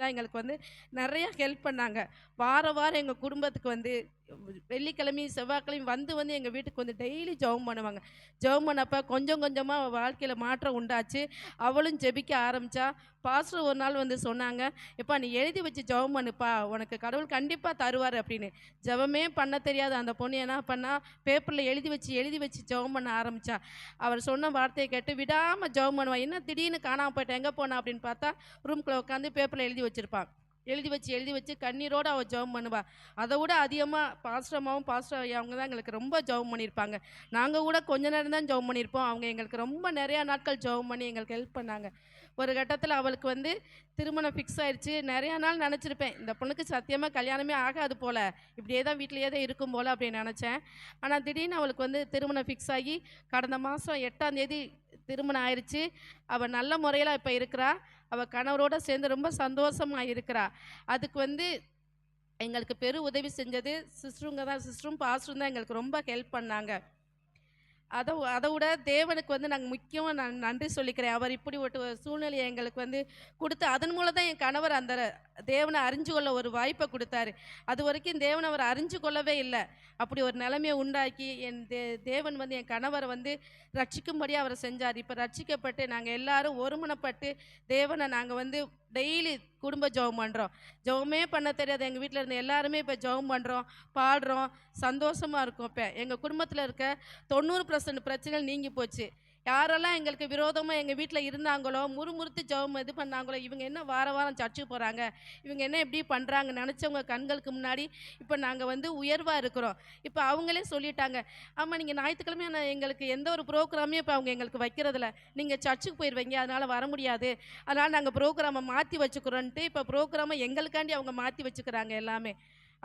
தான் எங்களுக்கு வந்து நிறைய ஹெல்ப் பண்ணாங்க. வாரம் வாரம் எங்கள் குடும்பத்துக்கு வந்து வெள்ளிக்கிழமையும் செவ்வாய்க்கிழமையும் வந்து எங்கள் வீட்டுக்கு வந்து டெய்லி ஜெபம் பண்ணுவாங்க. ஜெபம் பண்ணப்போ கொஞ்சம் கொஞ்சமாக அவள் வாழ்க்கையில் மாற்றம் உண்டாச்சு. அவளும் ஜெபிக்க ஆரம்பித்தா. பாஸ்டர் ஒரு நாள் வந்து சொன்னாங்க, எப்பா நீ எழுதி வச்சு ஜெபம் பண்ணுப்பா, உனக்கு கடவுள் கண்டிப்பாக தருவார் அப்படின்னு. ஜெபமே பண்ண தெரியாத அந்த பொண்ணு என்ன பண்ணா, பேப்பரில் எழுதி வச்சு ஜெபம் பண்ண ஆரம்பித்தா. அவர் சொன்ன வார்த்தையை கேட்டு விடாமல் ஜெபம் பண்ணுவா. என்ன திடீர்னு காணாமல் போயிட்டா, எங்கே போனா அப்படின்னு பார்த்தா ரூம்குள்ளே உட்காந்து பேப்பரில் எழுதி வச்சு கண்ணீரோடு அவள் ஜெபம் பண்ணுவா. அதை விட அதிகமாக பாஸ்டர் ஐயா அவங்க தான் எங்களுக்கு ரொம்ப ஜெபம் பண்ணியிருப்பாங்க. நாங்கள் கூட கொஞ்ச நேரம் தான் ஜெபம் பண்ணியிருப்போம். அவங்க எங்களுக்கு ரொம்ப நிறையா நாட்கள் ஜெபம் பண்ணி எங்களுக்கு ஹெல்ப் பண்ணாங்க. ஒரு கட்டத்தில் அவளுக்கு வந்து திருமணம் ஃபிக்ஸ் ஆயிடுச்சு. நிறையா நாள் நினச்சிருப்பேன், இந்த பொண்ணுக்கு சத்தியமாக கல்யாணமே ஆகாது போல், இப்படியே தான் வீட்டிலையே தான் இருக்கும் போல் அப்படின்னு நினச்சேன். ஆனால் திடீர்னு அவளுக்கு வந்து திருமணம் ஃபிக்ஸ் ஆகி கடந்த மாதம் 8ஆம் தேதி திருமணம் ஆயிடுச்சு. அவள் நல்ல முறையில் இப்போ இருக்கிறா. அவள் கணவரோடு சேர்ந்து ரொம்ப சந்தோஷமாக இருக்கிறா. அதுக்கு வந்து எங்களுக்கு உதவி செஞ்சது சிஸ்டரும் பாஸ்டரும் தான் எங்களுக்கு ரொம்ப ஹெல்ப் பண்ணாங்க. அதை விட தேவனுக்கு வந்து நாங்கள் முக்கியமாக நான் நன்றி சொல்லிக்கிறேன். அவர் இப்படி ஒரு சூழ்நிலையை எங்களுக்கு வந்து கொடுத்து, அதன் மூலம் தான் என் கணவர் அந்த தேவனை அறிஞ்சு கொள்ள ஒரு வாய்ப்பை கொடுத்தாரு. அது வரைக்கும் தேவனை அவர் அறிஞ்சு கொள்ளவே இல்லை. அப்படி ஒரு நிலைமையை உண்டாக்கி என் தேவன் வந்து என் கணவரை வந்து ரட்சிக்கும்படியாக அவரை செஞ்சார். இப்போ ரட்சிக்கப்பட்டு நாங்கள் எல்லாரும் ஒருமனப்பட்டு தேவனை நாங்கள் வந்து டெய்லி குடும்ப ஜெபம் பண்ணுறோம். ஜெபமே பண்ண தெரியாது எங்கள் வீட்டில் இருந்த எல்லாருமே இப்போ ஜெபம் பண்ணுறோம், பாடுறோம், சந்தோஷமாக இருக்கும். இப்போ எங்கள் குடும்பத்தில் இருக்க 90% பிரச்சனைகள் நீங்கி போச்சு. யாரெல்லாம் எங்களுக்கு விரோதமாக எங்கள் வீட்டில் இருந்தாங்களோ, முறுமுறுத்து ஜெபம் இது பண்ணாங்களோ, இவங்க என்ன வாரம் சர்ச்சுக்கு போகிறாங்க, இவங்க என்ன இப்படி பண்ணுறாங்க நினச்சவங்க கண்களுக்கு முன்னாடி இப்போ நாங்கள் வந்து உயர்வாக இருக்கிறோம். இப்போ அவங்களே சொல்லிட்டாங்க, ஆமாம் நீங்கள் ஞாயிற்றுக்கிழமை எங்களுக்கு எந்த ஒரு ப்ரோக்ராமே இப்போ அவங்க எங்களுக்கு வைக்கிறதில்ல, நீங்கள் சர்ச்சுக்கு போயிடுவீங்க, அதனால் வர முடியாது, அதனால் நாங்கள் ப்ரோக்ராமை மாற்றி வச்சுக்கிறோன்ட்டு இப்போ ப்ரோக்ராமை எங்களுக்காண்டி அவங்க மாற்றி வச்சுக்கிறாங்க எல்லாமே.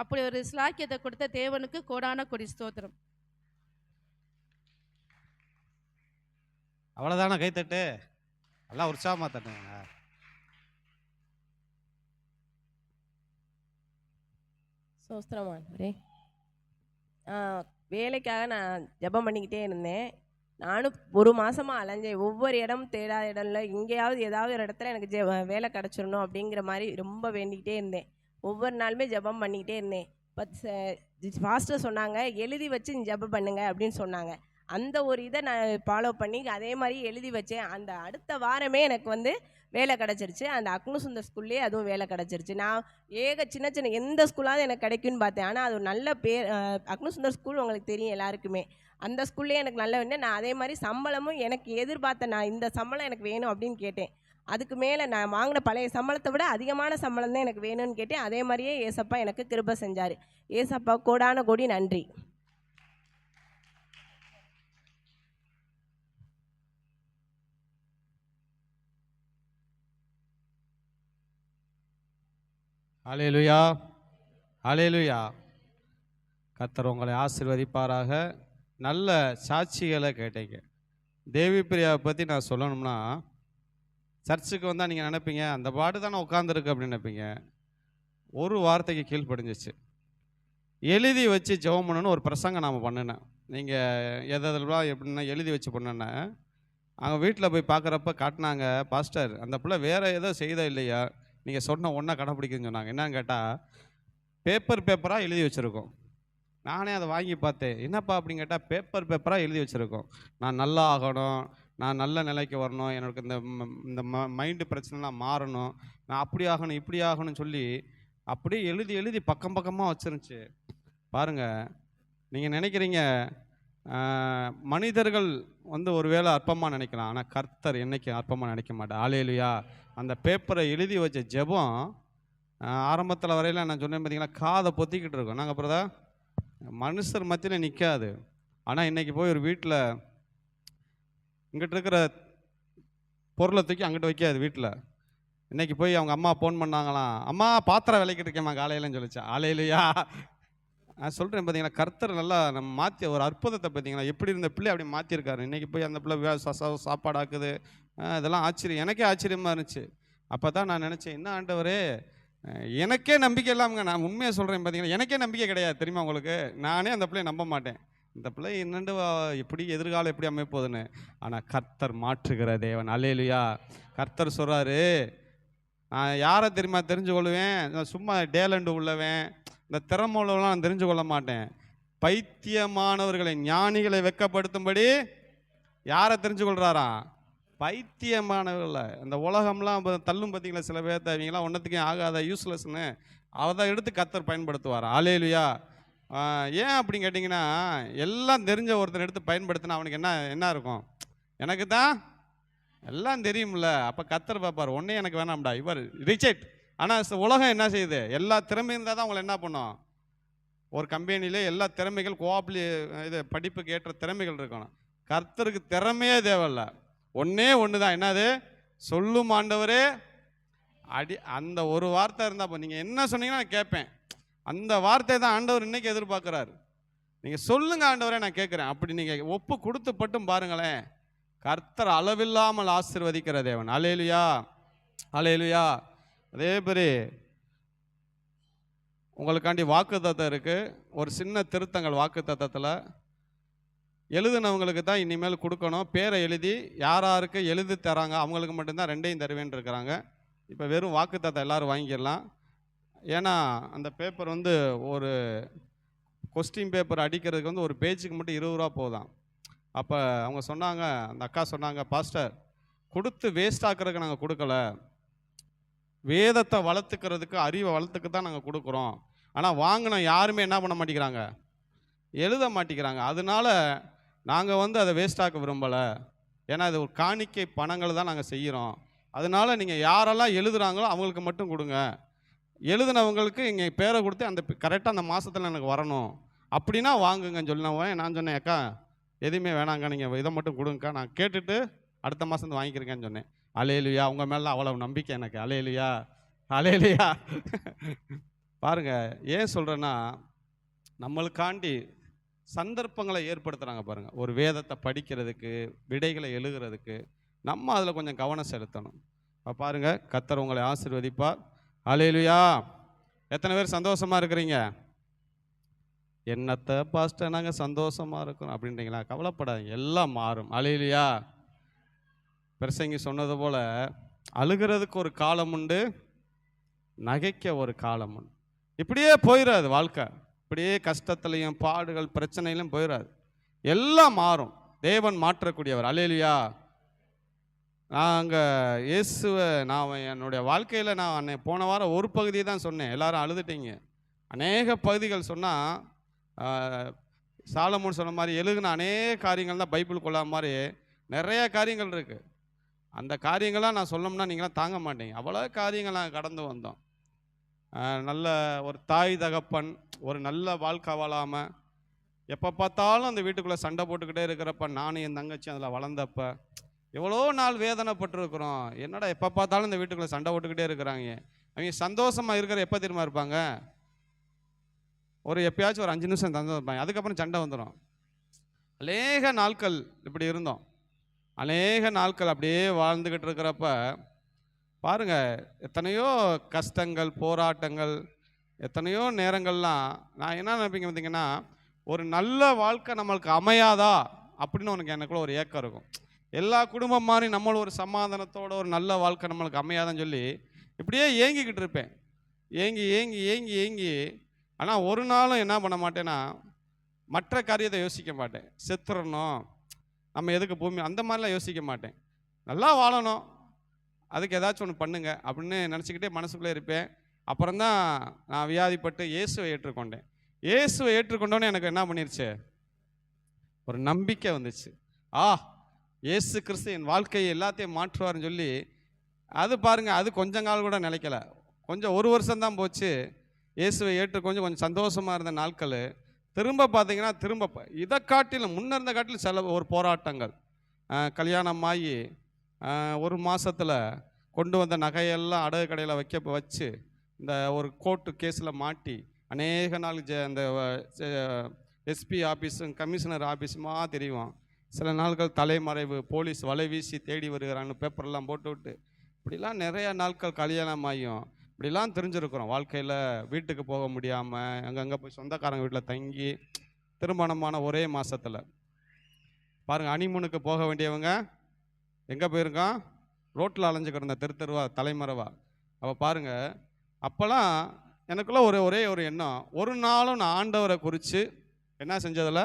அப்படி ஒரு ஸ்லாக்கியத்தை கொடுத்த தேவனுக்கு கோடான கொடி ஸ்தோத்திரம். அவ்வளோதானே? கைத்தட்டு எல்லாம் உற்சாகமாக தட்டுங்க. சோஸ்திரமானவரே, வேலைக்காக நான் ஜெபம் பண்ணிக்கிட்டே இருந்தேன். நானும் ஒரு மாதமாக அலைஞ்சேன். ஒவ்வொரு இடம் தேடாத இடம்ல எங்கேயாவது ஏதாவது ஒரு இடத்துல எனக்கு வேலை கிடச்சிடணும் அப்படிங்கிற மாதிரி ரொம்ப வேண்டிக்கிட்டே இருந்தேன். ஒவ்வொரு நாளுமே ஜெபம் பண்ணிக்கிட்டே இருந்தேன். பாஸ்டர் சொன்னாங்க, எழுதி வச்சு ஜெபம் பண்ணுங்க அப்படின்னு சொன்னாங்க. அந்த ஒரு இதை நான் ஃபாலோ பண்ணி அதே மாதிரி எழுதி வச்சேன். அந்த அடுத்த வாரமே எனக்கு வந்து வேலை கிடச்சிருச்சு. அந்த அக்னுசுந்தர் ஸ்கூல்லேயே அதுவும் வேலை கிடச்சிருச்சு. நான் சின்ன சின்ன எந்த ஸ்கூலாவது எனக்கு கிடைக்குன்னு பார்த்தேன். ஆனால் அது ஒரு நல்ல பேர். அக்னுசுந்தர் ஸ்கூல் உங்களுக்கு தெரியும் எல்லாருக்குமே. அந்த ஸ்கூல்லேயே எனக்கு நல்ல வேணும். நான் அதே மாதிரி சம்பளமும் எனக்கு எதிர்பார்த்தேன், நான் இந்த சம்பளம் எனக்கு வேணும் அப்படின்னு கேட்டேன். அதுக்கு மேலே நான் வாங்கின பழைய சம்பளத்தை விட அதிகமான சம்பளம் தான் எனக்கு வேணும்னு கேட்டேன். அதே மாதிரியே ஏசப்பா எனக்கு கிருபை செஞ்சார். ஏசப்பா கோடான கோடி நன்றி. ஹல்லேலூயா, ஹல்லேலூயா. கர்த்தர் உங்களை ஆசீர்வதிப்பாராக. நல்ல சாட்சிகளை கேட்டீங்க. தேவி பிரியாவை பற்றி நான் சொல்லணும்னா, சர்ச்சுக்கு வந்தால் நீங்கள் நினைப்பீங்க அந்த பாட்டு தானே உட்காந்துருக்கு அப்படின்னு நினைப்பீங்க. ஒரு வார்த்தைக்கு கீழ்ப்படிஞ்சிச்சு. எழுதி வச்சு ஜெபம் பண்ணணும்னு ஒரு பிரசங்கம் நாம் பண்ணினேன். நீங்கள் எதெல்லாம் எப்படின்னா எழுதி வச்சு பண்ணினேன். அவங்க வீட்டில் போய் பார்க்குறப்ப காட்டினாங்க, பாஸ்டர் அந்த பிள்ளை வேறு ஏதோ செய்தா இல்லையா, நீங்கள் சொன்ன ஒன்றா கடைப்பிடிக்குன்னு சொன்னாங்க. என்னன்னு கேட்டால், பேப்பராக எழுதி வச்சுருக்கோம். நானே அதை வாங்கி பார்த்தேன். என்னப்பா அப்படின்னு கேட்டால், பேப்பராக எழுதி வச்சுருக்கோம். நான் நல்லா ஆகணும், நான் நல்ல நிலைக்கு வரணும், எனக்கு இந்த மைண்டு பிரச்சனைலாம் மாறணும், நான் அப்படி ஆகணும் இப்படி ஆகணும்னு சொல்லி அப்படியே எழுதி பக்கம் பக்கமாக வச்சுருந்துச்சு. பாருங்கள், நீங்கள் நினைக்கிறீங்க மனிதர்கள் வந்து ஒரு வேளை அற்பமாக நினைக்கலாம், ஆனால் கர்த்தர் என்றைக்கு அற்பமாக நினைக்க மாட்டேன். ஹல்லேலூயா. அந்த பேப்பரை எழுதி வச்ச ஜெபம் ஆரம்பத்தில் வரையில் நான் சொன்னேன் பார்த்தீங்களா, காதை பொத்திக்கிட்டு இருக்கோம். நாங்கள் அப்புறம் தான் மனுஷர் மத்தியில் நிற்காது. ஆனால் இன்றைக்கி போய் ஒரு வீட்டில் இங்கிட்ட இருக்கிற பொருளை தூக்கி அங்கிட்ட வைக்காது. வீட்டில் இன்றைக்கி போய் அவங்க அம்மா ஃபோன் பண்ணாங்களாம், அம்மா பாத்திரம் விளக்கிட்டு இருக்கேம்மா காலையிலன்னு சொல்லிச்சா. ஹல்லேலூயா. நான் சொல்கிறேன் பார்த்தீங்கன்னா, கர்த்தர் நல்லா நம்ம மாற்றி ஒரு அற்புதத்தை பார்த்தீங்கன்னா, எப்படி இருந்த பிள்ளை அப்படி மாற்றிருக்காரு. இன்றைக்கி போய் அந்த பிள்ளை சாப்பாடு ஆக்குது. இதெல்லாம் ஆச்சரியம், எனக்கே ஆச்சரியமாக இருந்துச்சு. அப்போ தான் நான் நினச்சேன், என்ன ஆண்டவரே, எனக்கே நம்பிக்கை இல்லாமங்க. நான் உண்மையாக சொல்கிறேன் பார்த்தீங்கன்னா, எனக்கே நம்பிக்கை கிடையாது தெரியுமா உங்களுக்கு. நானே அந்த பிள்ளையை நம்ப மாட்டேன். இந்த பிள்ளை என்னண்டு எப்படி எதிர்காலம் எப்படி அமைப்போகுதுன்னு. ஆனால் கர்த்தர் மாற்றுகிற தேவன். ஹல்லேலூயா. கர்த்தர் சொல்கிறாரு, நான் யாரை தெரியுமா தெரிஞ்சு கொள்வேன்? நான் சும்மா டேலண்டு உள்ளவன், இந்த திறமை உள்ளவெல்லாம் நான் தெரிஞ்சு கொள்ள மாட்டேன். பைத்தியமானவர்களை ஞானிகளை வெட்கப்படுத்தும்படி யாரை தெரிஞ்சு கொள்றாராம்? பைத்தியமானவர்களை. இந்த உலகம்லாம் தள்ளும் பார்த்தீங்களா சில பேர்த்த, இவங்களாம் ஒன்றத்துக்கே ஆகாத யூஸ்லெஸ்ன்னு அதை எடுத்து கர்த்தர் பயன்படுத்துவார். அல்லேலூயா. ஏன் அப்படின்னு கேட்டிங்கன்னா, எல்லாம் தெரிஞ்ச ஒருத்தனை எடுத்து பயன்படுத்தினா அவனுக்கு என்ன இருக்கும்? எனக்கு தான் எல்லாம் தெரியும்ல. அப்போ கர்த்தர் பார்ப்பார், ஒன்றே எனக்கு வேணாம்டா, இவர் ரிஜெக்ட். ஆனால் உலகம் என்ன செய்யுது? எல்லா திறமையும் இருந்தால் தான் அவங்களை என்ன பண்ணும்? ஒரு கம்பெனிலே எல்லா திறமைகள் கோஆப்லி இது படிப்புக்கு ஏற்ற திறமைகள் இருக்கணும். கர்த்தருக்கு திறமையே தேவையில்ல. ஒன்றே ஒன்று தான். என்னது? சொல்லும் ஆண்டவரே அந்த ஒரு வார்த்தை இருந்தால் நீங்கள் என்ன சொன்னீங்கன்னா நான் கேட்பேன். அந்த வார்த்தை தான் ஆண்டவர் இன்னைக்கு எதிர்பார்க்குறாரு. நீங்கள் சொல்லுங்க ஆண்டவரே, நான் கேட்குறேன். அப்படி நீங்கள் ஒப்பு கொடுத்து பட்டும் பாருங்களேன், கர்த்தர் அளவில்லாமல் ஆசீர்வதிக்கிற தேவன். அல்லேலூயா, அல்லேலூயா. அதே மாதிரி உங்களுக்காண்டி வாக்குத்தத்தம் இருக்குது. ஒரு சின்ன திருத்தங்கள் வாக்குத்தத்தத்தில். எழுதுனவங்களுக்கு தான் இனிமேல் கொடுக்கணும். பேரை எழுதி யாருக்கு எழுதி தராங்க அவங்களுக்கு மட்டும்தான் 2யும் தருவேன்னு இருக்கிறாங்க. இப்போ வெறும் வாக்குத்தத்தம் எல்லோரும் வாங்கிடலாம். ஏன்னா அந்த பேப்பர் ஒரு கொஸ்டின் பேப்பர் அடிக்கிறதுக்கு ஒரு பேஜுக்கு மட்டும் 20 ரூபா போகுதான். அப்போ அவங்க சொன்னாங்க, அந்த அக்கா சொன்னாங்க, பாஸ்டர் கொடுத்து வேஸ்ட் ஆக்கிறதுக்கு நாங்கள் கொடுக்கல, வேதத்தை வளர்த்துக்கிறதுக்கு அறிவை வளர்த்துக்கு தான் நாங்கள் கொடுக்குறோம். ஆனால் வாங்கின யாருமே என்ன பண்ண மாட்டேங்கிறாங்க? எழுத மாட்டேங்கிறாங்க. அதனால நாங்கள் அதை வேஸ்ட் ஆக்க விரும்பலை. ஏன்னா இது ஒரு காணிக்கை பணங்கள் தான் நாங்கள் செய்கிறோம். அதனால நீங்கள் யாரெல்லாம் எழுதுகிறாங்களோ அவங்களுக்கு மட்டும் கொடுங்க. எழுதுனவங்களுக்கு இங்கே பேரை கொடுத்து அந்த கரெக்டாக அந்த மாதத்தில் எனக்கு வரணும் அப்படின்னா வாங்குங்கன்னு சொல்லினவன். நான் சொன்னேன், அக்கா எதுவுமே வேணாங்க, நீங்கள் இதை மட்டும் கொடுங்கக்கா, நான் கேட்டுட்டு அடுத்த மாதம் வாங்கிக்கிறேங்கன்னு சொன்னேன். அல்லேலூயா. உங்கள் மேலே அவ்வளவு நம்பிக்கை எனக்கு. அல்லேலூயா, அல்லேலூயா. பாருங்க, ஏன் சொல்கிறேன்னா, நம்மளுக்காண்டி சந்தர்ப்பங்களை ஏற்படுத்துகிறாங்க பாருங்கள். ஒரு வேதத்தை படிக்கிறதுக்கு, விடைகளை எழுதுறதுக்கு நம்ம அதில் கொஞ்சம் கவனம் செலுத்தணும். பாருங்கள், கர்த்தர் உங்களை ஆசீர்வதிப்பார். அல்லேலூயா. எத்தனை பேர் சந்தோஷமாக இருக்கிறீங்க? என்னத்தை பாஸ்டர் நாங்கள் சந்தோஷமாக இருக்கிறோம் அப்படின்றீங்களா? கவலைப்படாதீங்க, எல்லாம் மாறும். அல்லேலூயா. பிரசங்கி சொன்னது போல் அழுகிறதுக்கு ஒரு காலம் உண்டு, நகைக்க ஒரு காலம் உண்டு. இப்படியே போயிடாது வாழ்க்கை. இப்படியே கஷ்டத்துலையும் பாடுகள் பிரச்சனையிலும் போயிடாது. எல்லாம் மாறும். தேவன் மாற்றக்கூடியவர். அல்லேலூயா. நாங்கள் இயேசுவை என்னுடைய வாழ்க்கையில் நான் போன வாரம் ஒரு பகுதியை தான் சொன்னேன். எல்லாரும் அழுதுட்டீங்க. அநேக பகுதிகள் சொன்னால் சாலமோன் சொன்ன மாதிரி எழுதின அநேக காரியங்கள் தான் பைபிள் கொள்ளாத மாதிரி நிறைய காரியங்கள் இருக்குது. அந்த காரியங்கள்லாம் நான் சொன்னோம்னா நீங்களாம் தாங்க மாட்டீங்க. அவ்வளோ காரியங்கள் நாங்கள் கடந்து வந்தோம். நல்ல ஒரு தாய் தகப்பன் ஒரு நல்ல வாழ்க்கை வாழாமல் எப்போ பார்த்தாலும் அந்த வீட்டுக்குள்ளே சண்டை போட்டுக்கிட்டே இருக்கிறப்ப, நானும் என் தங்கச்சி அதில் வளர்ந்தப்ப எவ்வளோ நாள் வேதனைப்பட்டுருக்குறோம். என்னடா எப்போ பார்த்தாலும் இந்த வீட்டுக்குள்ளே சண்டை போட்டுக்கிட்டே இருக்கிறாங்க. அவங்க சந்தோஷமாக இருக்கிற எப்போ தெரியுமா இருப்பாங்க? எப்பயாச்சும் ஒரு 5 நிமிஷம் தந்து இருப்பாங்க, அதுக்கப்புறம் சண்டை வந்துடும். அநேக நாட்கள் இப்படி இருந்தோம். அநேக நாட்கள் அப்படியே வாழ்ந்துக்கிட்டு இருக்கிறப்ப பாருங்கள், எத்தனையோ கஷ்டங்கள், போராட்டங்கள், எத்தனையோ நேரங்கள்லாம் நான் என்ன நினைப்பீங்க பார்த்தீங்கன்னா, ஒரு நல்ல வாழ்க்கை நம்மளுக்கு அமையாதா அப்படின்னு எனக்குள்ள ஒரு ஏக்கம் இருக்கும். எல்லா குடும்பம் மாதிரி நம்மளும் ஒரு சமாதானத்தோட ஒரு நல்ல வாழ்க்கை நம்மளுக்கு அமையாதான்னு சொல்லி இப்படியே ஏங்கிக்கிட்டு இருப்பேன். ஏங்கி ஏங்கி ஏங்கி ஏங்கி ஆனால் ஒரு நாளும் என்ன பண்ண மாட்டேன்னா, மற்ற காரியத்தை யோசிக்க மாட்டேன். செத்துறணும், நம்ம எதுக்கு பூமி, அந்த மாதிரிலாம் யோசிக்க மாட்டேன். நல்லா வாழணும், அதுக்கு ஏதாச்சும் ஒன்று பண்ணுங்க அப்படின்னு நினச்சிக்கிட்டே மனசுக்குள்ளே இருப்பேன். அப்புறம்தான் நான் வியாதிப்பட்டு இயேசுவை ஏற்றுக்கொண்டேன். இயேசுவை ஏற்றுக்கொண்டோன்னே எனக்கு என்ன பண்ணிருச்சு? ஒரு நம்பிக்கை வந்துச்சு. இயேசு கிறிஸ்து என் வாழ்க்கையை எல்லாத்தையும் மாற்றுவார்னு சொல்லி அது பாருங்கள், அது கொஞ்சம் காலம் கூட நிலைக்கல. கொஞ்சம் 1 வருஷம்தான் போச்சு. இயேசுவை ஏற்றுக்கொண்டு கொஞ்சம் சந்தோஷமாக இருந்த நாட்கள் திரும்ப பார்த்தீங்கன்னா, திரும்ப இதை காட்டிலும் முன்ன இருந்த காட்டிலும் சில ஒரு போராட்டங்கள். கல்யாணம் ஆகி 1 மாதத்தில் கொண்டு வந்த நகையெல்லாம் அடகு கடையில் வச்சு இந்த ஒரு கோர்ட்டு கேஸில் மாட்டி அநேக நாள் அந்த எஸ்பி ஆஃபீஸும் கமிஷனர் ஆஃபீஸுமா தெரியும். சில நாட்கள் தலைமறைவு, போலீஸ் வலை வீசி தேடி வருகிறான்னு பேப்பர்லாம் போட்டு விட்டு இப்படிலாம் நிறையா நாட்கள் கல்யாணம் ஆகியும் இப்படிலாம் தெரிஞ்சிருக்கிறோம். வாழ்க்கையில் வீட்டுக்கு போக முடியாமல் அங்கங்கே போய் சொந்தக்காரங்க வீட்டில் தங்கி திருமணமான ஒரே மாதத்தில் பாருங்கள், ஹனிமூனுக்கு போக வேண்டியவங்க எங்கே போயிருக்கோம்? ரோட்டில் அலைஞ்சிக்கிட்டு இருந்த தெருவா தலைமறைவா அப்போ பாருங்க, அப்போல்லாம் எனக்குள்ள ஒரே ஒரு எண்ணம், ஒரு நாளும் நான் ஆண்டவரை குறித்து என்ன செஞ்சதில்ல,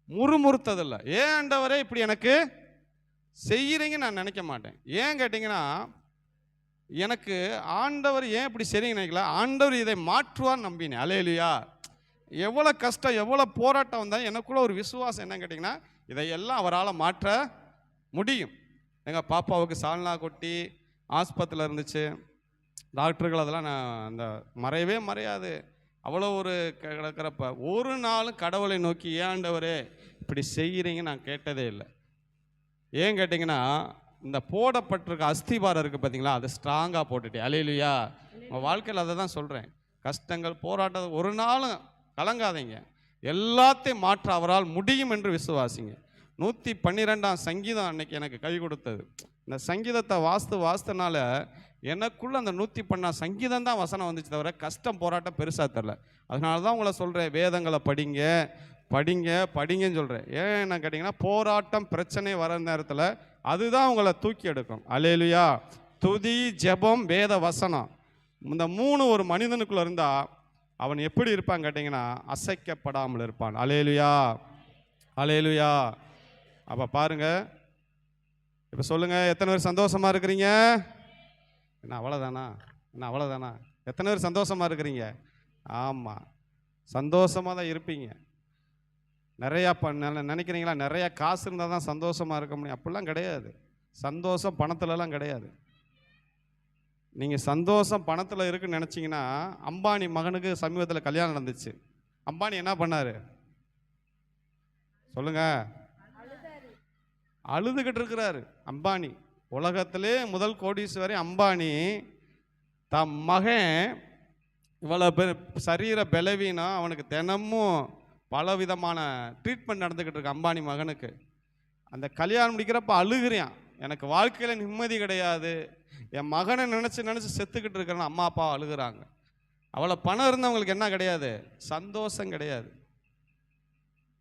முறுமுறுத்ததில்லை. ஏன் ஆண்டவரே இப்படி எனக்கு செய்கிறீங்கன்னு நான் நினைக்க மாட்டேன். ஏன் கேட்டிங்கன்னா, எனக்கு ஆண்டவர் ஏன் இப்படி செய்றீங்கன்னு நினைக்கல, ஆண்டவர் இதை மாற்றுவான்னு நம்பினேன். அல்லேலூயா. எவ்வளோ கஷ்டம், எவ்வளோ போராட்டம் வந்தால் எனக்குள்ள ஒரு விசுவாசம் என்னன்னு கேட்டிங்கன்னா, இதையெல்லாம் அவரால் மாற்ற முடியும். எங்கள் பாப்பாவுக்கு சால்னா கொட்டி ஆஸ்பத்திரியில் இருந்துச்சு. டாக்டர்கள் அதெல்லாம் நான் அந்த மறையவே மறையாது. அவ்வளோ ஒரு கிடக்கிறப்ப ஒரு நாளும் கடவுளை நோக்கி ஏன் ஆண்டவரே இப்படி செய்கிறீங்கன்னு நான் கேட்டதே இல்லை. ஏன் கேட்டிங்கன்னா, இந்த போடப்பட்டிருக்க அஸ்திபாரம் இருக்குது பார்த்தீங்களா, அதை ஸ்ட்ராங்காக போட்டுட்டேன். அல்லேலூயா. உங்கள் வாழ்க்கையில் அதை தான் சொல்கிறேன். கஷ்டங்கள், போராட்டம், ஒரு நாளும் கலங்காதீங்க. எல்லாத்தையும் மாற்ற அவரால் முடியும் என்று விசுவாசிங்க. 112ஆம் சங்கீதம் அன்னைக்கு எனக்கு கை கொடுத்தது. இந்த சங்கீதத்தை வாஸ்துனால எனக்குள்ள அந்த 112ஆம் சங்கீதம் தான் வசனம் வந்துச்சு, தவிர கஷ்டம் போராட்டம் பெருசாக தெரில. அதனால தான் உங்களை சொல்கிறேன், வேதங்களை படிங்கன்னு சொல்கிறேன். ஏன்னு கேட்டிங்கன்னா, போராட்டம் பிரச்சனை வர நேரத்தில் அதுதான் உங்களை தூக்கி எடுக்கும். அல்லேலூயா. துதி, ஜெபம், வேத வசனம், இந்த 3 ஒரு மனிதனுக்குள்ளே இருந்தால் அவன் எப்படி இருப்பான் கேட்டிங்கன்னா, அசைக்கப்படாமல் இருப்பான். அல்லேலூயா, அல்லேலூயா. அப்போ பாருங்க, இப்போ சொல்லுங்கள், எத்தனை பேர் சந்தோஷமாக இருக்கிறீங்க? என்ன அவ்வளோதானா? எத்தனை பேர் சந்தோஷமாக இருக்கிறீங்க? ஆமாம், சந்தோஷமாக தான் இருப்பீங்க. நிறையா நினைக்கிறீங்களா, நிறையா காசு இருந்தால் தான் சந்தோஷமாக இருக்க முடியும்? அப்படிலாம் கிடையாது. சந்தோஷம் பணத்துலலாம் கிடையாது. நீங்கள் சந்தோஷம் பணத்தில் இருக்குன்னு நினச்சிங்கன்னா, அம்பானி மகனுக்கு சமீபத்தில் கல்யாணம் நடந்துச்சு. அம்பானி என்ன பண்ணார் சொல்லுங்க? அழுதுகிட்டு இருக்கிறாரு அம்பானி. உலகத்திலே முதல் கோடீஸ்வரி அம்பானி. தம் மகன் இவ்வளோ சரீர பலவீனம், அவனுக்கு தினமும் பலவிதமான ட்ரீட்மெண்ட் நடந்துக்கிட்டு இருக்கு அம்பானி மகனுக்கு. அந்த கல்யாணம் முடிக்கிறப்ப அழுகிறான், எனக்கு வாழ்க்கையில் நிம்மதி கிடையாது, என் மகனை நினச்சி செத்துக்கிட்டு இருக்கிறேன்னு அம்மா அப்பா அழுகிறாங்க. அவ்வளோ பணம் இருந்தவங்களுக்கு என்ன கிடையாது, சந்தோஷம் கிடையாது.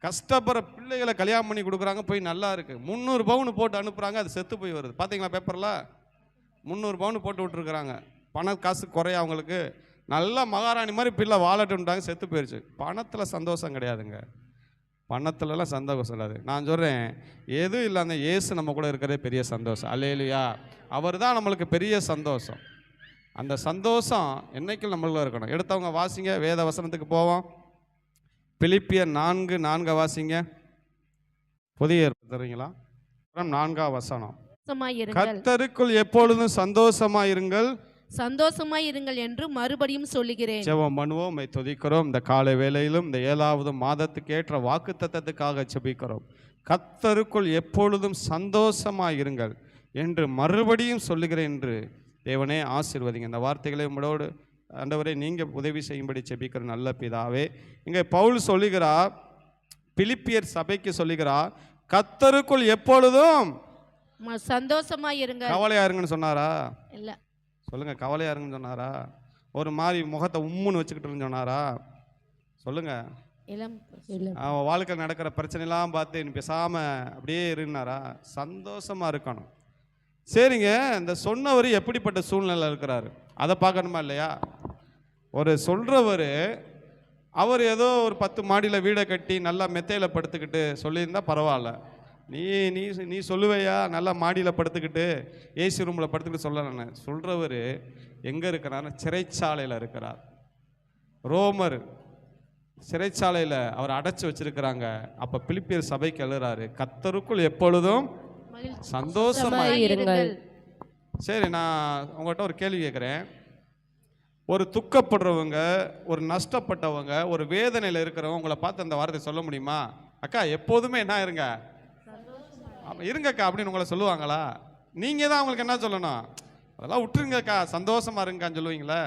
கஷ்டப்படுற பிள்ளைகளை கல்யாணம் பண்ணி கொடுக்குறாங்க, போய் நல்லா இருக்குது. 300 பவுன் போட்டு அனுப்புகிறாங்க, அது செத்து போய் வருது. பார்த்தீங்களா பேப்பரில்? 300 பவுன் போட்டு விட்டுருக்குறாங்க. பண காசு குறைய அவங்களுக்கு. நல்லா மகாராணி மாதிரி பிள்ளை வாழட்டுன்ட்டாங்க, செத்து போயிடுச்சு. பணத்தில் சந்தோஷம் கிடையாதுங்க. பணத்துலலாம் சந்தோஷம் இல்லாது. நான் சொல்கிறேன், எதுவும் இல்லை, அந்த இயேசு நம்ம கூட இருக்கிறதே பெரிய சந்தோஷம். அல்லேலூயா. அவர் தான் நம்மளுக்கு பெரிய சந்தோஷம். அந்த சந்தோஷம் என்னைக்கும் நம்மளுக்குள்ள இருக்கணும். எடுத்தவங்க வாசிங்க, வேத வசனத்துக்கு போவோம். பிலிப்பியர் 4:4 வாசிங்க. புதிய தருவீங்களா? 4ஆம் வசனம். கர்த்தருக்குள் எப்பொழுதும் சந்தோஷமாய் இருங்கள் என்று மறுபடியும் சொல்லுகிறேன். ஜெபம் பண்ணுவோம். துதிக்கிறோம். இந்த காலை வேளையிலும் இந்த 7வது மாதத்துக்கு ஏற்ற வாக்குத்தத்தத்துக்காக ஜெபிக்கிறோம். கர்த்தருக்குள் எப்பொழுதும் சந்தோஷமாய் இருங்கள் என்று மறுபடியும் சொல்லுகிறேன் என்று தேவனே ஆசீர்வதிங்க. இந்த வார்த்தைகளை உங்களோடு ஆண்டவரே நீங்கள் உதவி செய்யும்படி ஜெபிக்கிற நல்ல பிதாவே. இங்கே பவுல் சொல்லுகிறார், பிலிப்பியர் சபைக்கு சொல்லுகிறார், கர்த்தருக்குள் எப்பொழுதும் சந்தோஷமாய் இருங்கள். கவலையா இருங்கன்னு சொன்னாரா? இல்ல. சொல்லுங்க, கவலையா இருங்கன்னு சொன்னாரா? ஒரு மாதிரி முகத்தை உம்முன்னு வச்சுக்கிட்டு சொன்னாரா? சொல்லுங்க. அவன் வாழ்க்கையில் நடக்கிற பிரச்சனைலாம் பார்த்து நீ பேசாம அப்படியே இருந்தாரா? சந்தோஷமா இருக்கணும். சரிங்க, இந்த சொன்னவர் எப்படிப்பட்ட சூழ்நிலை இருக்கிறாரு அதை பார்க்கணுமா இல்லையா? ஒரு சொல்கிறவர், அவர் ஏதோ ஒரு 10 மாடியில் வீடை கட்டி நல்லா மெத்தையில் படுத்துக்கிட்டு சொல்லியிருந்தா பரவாயில்ல. நீ நீ நீ சொல்லுவையா நல்லா மாடியில் படுத்துக்கிட்டு ஏசி ரூமில் படுத்துக்கிட்டு சொல்லலான்னு? சொல்கிறவர் எங்கே இருக்கிறாருன்னு சிறைச்சாலையில் இருக்கிறார். ரோமர் சிறைச்சாலையில் அவர் அடைச்சி வச்சிருக்கிறாங்க. அப்போ பிலிப்பியர் சபைக்கு எழுறாரு, கர்த்தருக்குள் எப்பொழுதும் சந்தோஷமாக இருங்கள். சரி, நான் உங்கள்கிட்ட ஒரு கேள்வி கேட்குறேன். ஒரு துக்கப்படுறவங்க, ஒரு நஷ்டப்பட்டவங்க, ஒரு வேதனையில் இருக்கிறவங்க உங்களை பார்த்து அந்த வார்த்தை சொல்ல முடியுமா? அக்கா எப்போதுமே என்ன இருங்க, இருங்கக்கா அப்படின்னு உங்களை சொல்லுவாங்களா? நீங்கள் தான் அவங்களுக்கு என்ன சொல்லணும்? அதெல்லாம் விட்டுருங்கக்கா, சந்தோஷமா இருங்கக்கான்னு சொல்லுவீங்களா?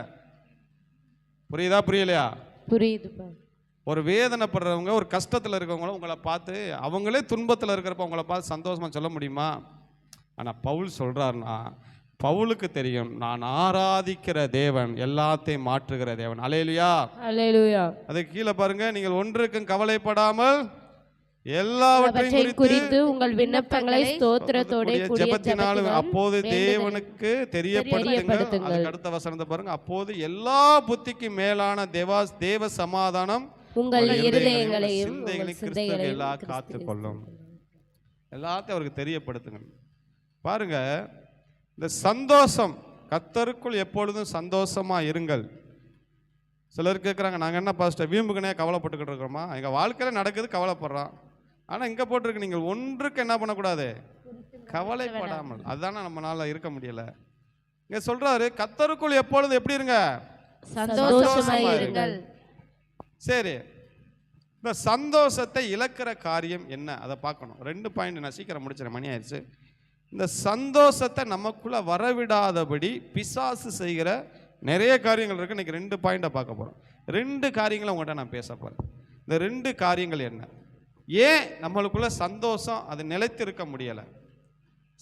புரியுதா புரியலையா? புரியுதுப்பா. ஒரு வேதனைப்படுறவங்க, ஒரு கஷ்டத்தில் இருக்கிறவங்களும் உங்களை பார்த்து, அவங்களே துன்பத்தில் இருக்கிறப்ப உங்களை பார்த்து சந்தோஷமா சொல்ல முடியுமா? ஆனால் பவுல் சொல்கிறாருன்னா, பவுலுக்கு தெரியும், நான் ஆராதிக்கிற தேவன் எல்லாத்தையும் மாற்றுகிற தேவன். அல்லேலூயா, அல்லேலூயா. அதுக்கு கீழே பாருங்க, நீங்கள் ஒன்றுக்கும் கவலைப்படாமல் எல்லாவற்றையும் குறித்து உங்கள் விண்ணப்பங்களை ஸ்தோத்திரத்தோட கூடிய ஜெபத்தினால் ஜெபத்தினால் அப்போது வேண்டுதலை தேவனுக்கு தெரியப்படுத்துங்கள். தெரியப்படுத்துங்கள். அதுக்கு அடுத்த வசனத்தை பாருங்க. அப்போது எல்லா புத்திக்கு மேலான தேவ சமாதானம் உங்கள் உங்கள் இருதயங்களையும் சிந்தைகளையும் உங்கள் கிறிஸ்துவுக்கு சிந்தைகளையும் எல்லாம் கிறிஸ்துவுக்கு காத்துக்கொள்ளும். எல்லாத்தையும் அவருக்கு தெரியப்படுத்துங்க. பாருங்க, இந்த சந்தோஷம், கர்த்தருக்குள் எப்பொழுதும் சந்தோஷமா இருங்கள். சிலர் கேட்குறாங்க, நாங்கள் என்ன பாஸ்டர் வீம்புக்குனே கவலைப்பட்டுக்கிட்டு இருக்கிறோமா? எங்கள் வாழ்க்கையில் நடக்குது, கவலைப்படுறோம். ஆனால் இங்கே போட்டிருக்கு, நீங்கள் ஒன்றுக்கு என்ன பண்ணக்கூடாது, கவலைப்படாமல். அதுதானே நம்மளால இருக்க முடியல. இங்கே சொல்றாரு, கர்த்தருக்குள் எப்பொழுதும் எப்படி இருங்க, சந்தோஷமாய் இருங்கள். சரி, இந்த சந்தோஷத்தை இழக்கிற காரியம் என்ன, அதை பார்க்கணும். 2 பாயிண்ட் நான் சீக்கிரம் முடிச்சிடறேன், மணி ஆயிடுச்சு. இந்த சந்தோஷத்தை நமக்குள்ள வரவிடாதபடி பிசாசு செய்கிற நிறைய காரியங்கள் இருக்கு. இன்னைக்கு 2 பாயிண்டை பார்க்க போறோம். 2 காரியங்களை உங்கள்கிட்ட நான் பேச போறேன். இந்த 2 காரியங்கள் என்ன, ஏன் நம்மளுக்குள்ள சந்தோஷம் அது நிலைத்திருக்க முடியலை?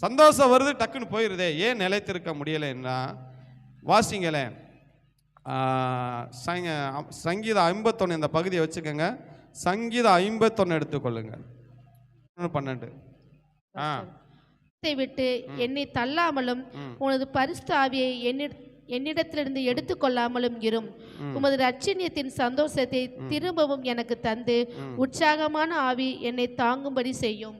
சந்தோஷம் வருது, டக்குன்னு போயிடுதே, ஏன் நிலைத்திருக்க முடியலைன்னா வாசிங்களேன். சங்கீதம் 51 இந்த பகுதியை வச்சுக்கோங்க. சங்கீதம் 51 எடுத்துக்கொள்ளுங்க. 12 விட்டு என்னை தள்ளாமலும் உனது பரிசுத்த ஆவியை என்னிடத்திலிருந்து எடுத்துக்கொள்ளாமலும் இரும். உமது ரட்சணியத்தின் சந்தோஷத்தை திரும்பவும் எனக்கு தந்து உற்சாகமான ஆவி என்னை தாங்கும்படி செய்யும்.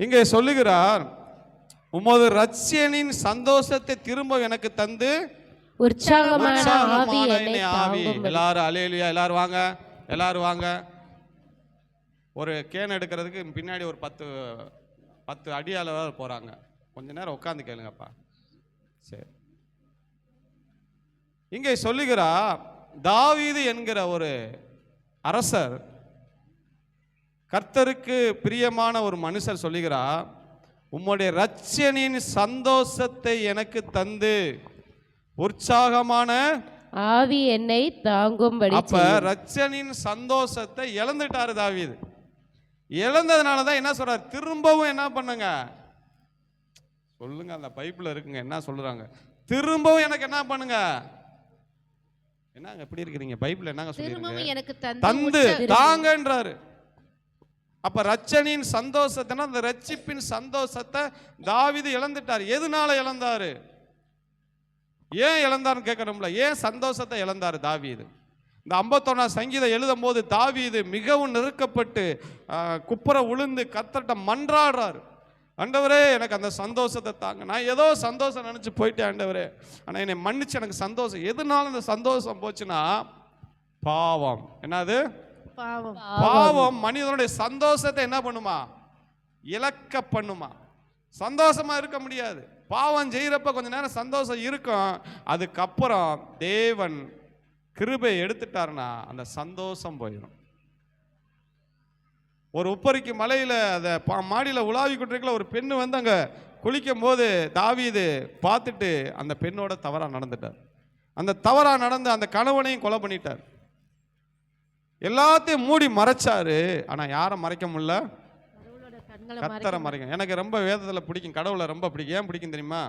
இங்கே சொல்லுகிறார், உமது ரட்சணியின் சந்தோஷத்தை திரும்ப எனக்கு தந்து உற்சாகமான ஆவி என்னை ஆவி. தாங்கும்படி. எல்லாரும் அல்லேலூயா, எல்லாரும் வாங்க, எல்லாரும் வாங்க. ஒரு கேன் எடுக்கிறதுக்கு பின்னாடி ஒரு 10 அடியால போறாங்க. கொஞ்ச நேரம் உட்காந்து கேளுங்கப்பா. சரி, இங்கே சொல்லுகிறா, தாவீது என்கிற ஒரு அரசர், கர்த்தருக்கு பிரியமான ஒரு மனுஷர் சொல்லுகிறா, உம்முடைய ரட்சணியின் சந்தோஷத்தை எனக்கு தந்து உற்சாகமான ஆவி என்னை தாங்கும்படி. அப்ப ரட்சணியின் சந்தோஷத்தை இழந்துட்டாரு தாவீது. இழந்ததுனால தான் என்ன சொல்றாரு, திரும்பவும் என்ன பண்ணுங்க சொல்லுங்க. அந்த பைபிள்ல இருக்குங்க, என்ன சொல்றாங்க, திரும்பவும் எனக்கு என்ன பண்ணுங்க. என்னங்க எப்படி இருக்கிறீங்க, பைபிள் என்னங்க சொல்லிருக்கீங்க, எனக்கு தந்து தாங்கன்றாரு. அப்ப ரட்சணியின் சந்தோஷத்தை, அந்த ரட்சிப்பின் சந்தோஷத்தை தாவீது இழந்துட்டார். எதனால இழந்தாரு, ஏன் இழந்தாருன்னு கேட்கணும்ல. ஏன் சந்தோஷத்தை இழந்தாரு தாவீது? இந்த 51 சங்கீதம் எழுதும் போது தாவீது மிகவும் நெருக்கப்பட்டு குப்புற உளுந்து கர்த்தர்ட்ட மன்றாடுறாரு. ஆண்டவரே, எனக்கு அந்த சந்தோஷத்தை தாங்க. நான் ஏதோ சந்தோஷம் நினைச்சு போயிட்டேன் ஆண்டவரே, ஆனால் என்னை மன்னிச்சு எனக்கு சந்தோஷம். எதனால இந்த சந்தோஷம் போச்சுன்னா பாவம். என்னது பாவம் மனிதனுடைய சந்தோஷத்தை என்ன பண்ணுமா, இழக்க பண்ணுமா. சந்தோஷமா இருக்க முடியாது. பாவம் செய்யறப்ப கொஞ்ச நேரம் சந்தோஷம் இருக்கும், அதுக்கப்புறம் தேவன் கிருபை எடுத்துட்டாருன்னா அந்த சந்தோஷம் போயிடும். ஒரு உப்பரிக்கு மலையில அதை மாடியில் உலாவி கொண்டிருக்கல ஒரு பெண்ணு வந்து அங்க குளிக்கும் போது தாவீது பார்த்துட்டு அந்த பெண்ணோட தவறா நடந்துட்டார். அந்த தவறா நடந்து அந்த கணவனையும் கொலை பண்ணிட்டார். எல்லாத்தையும் மூடி மறைச்சாரு. ஆனா யாரை மறைக்க முடியல, கர்த்தரை மறைக்க. எனக்கு ரொம்ப வேதத்தில் பிடிக்கும், கடவுளை ரொம்ப பிடிக்கும். ஏன் பிடிக்கும் தெரியுமா?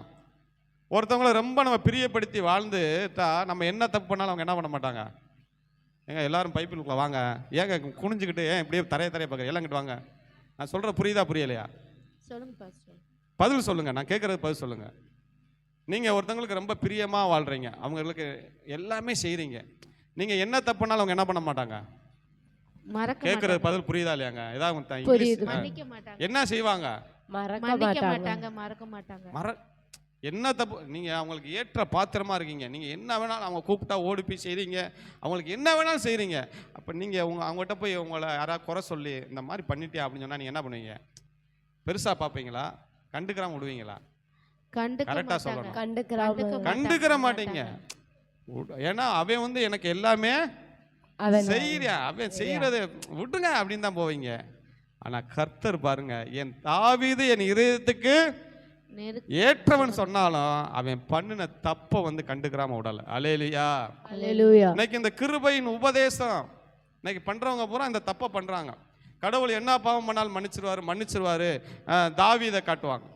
ஒருத்தவங்களை ரொம்ப நம்ம பிரியப்படுத்தி வாழ்ந்துட்டா நம்ம என்ன தப்பு பண்ணாலும் அவங்க என்ன பண்ண மாட்டாங்க. ஏங்க எல்லாரும் பைப்பிலுக்குள்ள வாங்க, ஏங்க குனிஞ்சுக்கிட்டு ஏன் இப்படியே தரைய பார்க்குறேன், எல்லாம் கிட்ட வாங்க. நான் சொல்கிற புரியுதா புரியலையா? பதில் சொல்லுங்க, நான் கேட்குறது பதில் சொல்லுங்க. நீங்கள் ஒருத்தவங்களுக்கு ரொம்ப பிரியமாக வாழ்கிறீங்க, அவங்களுக்கு எல்லாமே செய்கிறீங்க, நீங்கள் என்ன தப்பு பண்ணாலும் அவங்க என்ன பண்ண மாட்டாங்க, கேட்குறது பதில் புரியுதா இல்லையாங்க? ஏதாவது என்ன செய்வாங்க, மறக்க மாட்டாங்க. என்ன தப்பு, நீங்கள் அவங்களுக்கு ஏற்ற பாத்திரமா இருக்கீங்க, நீங்கள் என்ன வேணாலும் அவங்க கூப்பிட்டா ஓடி போய் செய்கிறீங்க, அவங்களுக்கு என்ன வேணாலும் செய்கிறீங்க. அப்போ நீங்கள் அவங்ககிட்ட போய் உங்களை யாராவது குறை சொல்லி இந்த மாதிரி பண்ணிட்டே அப்படின்னு சொன்னால் நீங்கள் என்ன பண்ணுவீங்க? பெருசாக பார்ப்பீங்களா, கண்டுக்கிறாம விடுவீங்களா? கரெக்டாக சொல்லணும், கண்டுக்கிற மாட்டீங்க. ஏன்னா அவன் வந்து எனக்கு எல்லாமே செய்கிறேன், அவன் செய்கிறத விட்டுங்க அப்படின்னு தான் போவீங்க. ஆனால் கர்த்தர் பாருங்க, என் தாவீது என் இதயத்துக்கு ஏற்றவன் சொன்னாலும் அவன் பண்ணின தப்ப வந்து கண்டுக்கிறாம விடல. அல்லேலூயா. இன்னைக்கு இந்த கிருபையின் உபதேசம் இன்னைக்கு பண்றவங்க பூரா இந்த தப்ப பண்றாங்க. கடவுள் என்ன பாவம் பண்ணாலும் மன்னிச்சிருவாரு தாவீதை காட்டுவாங்க.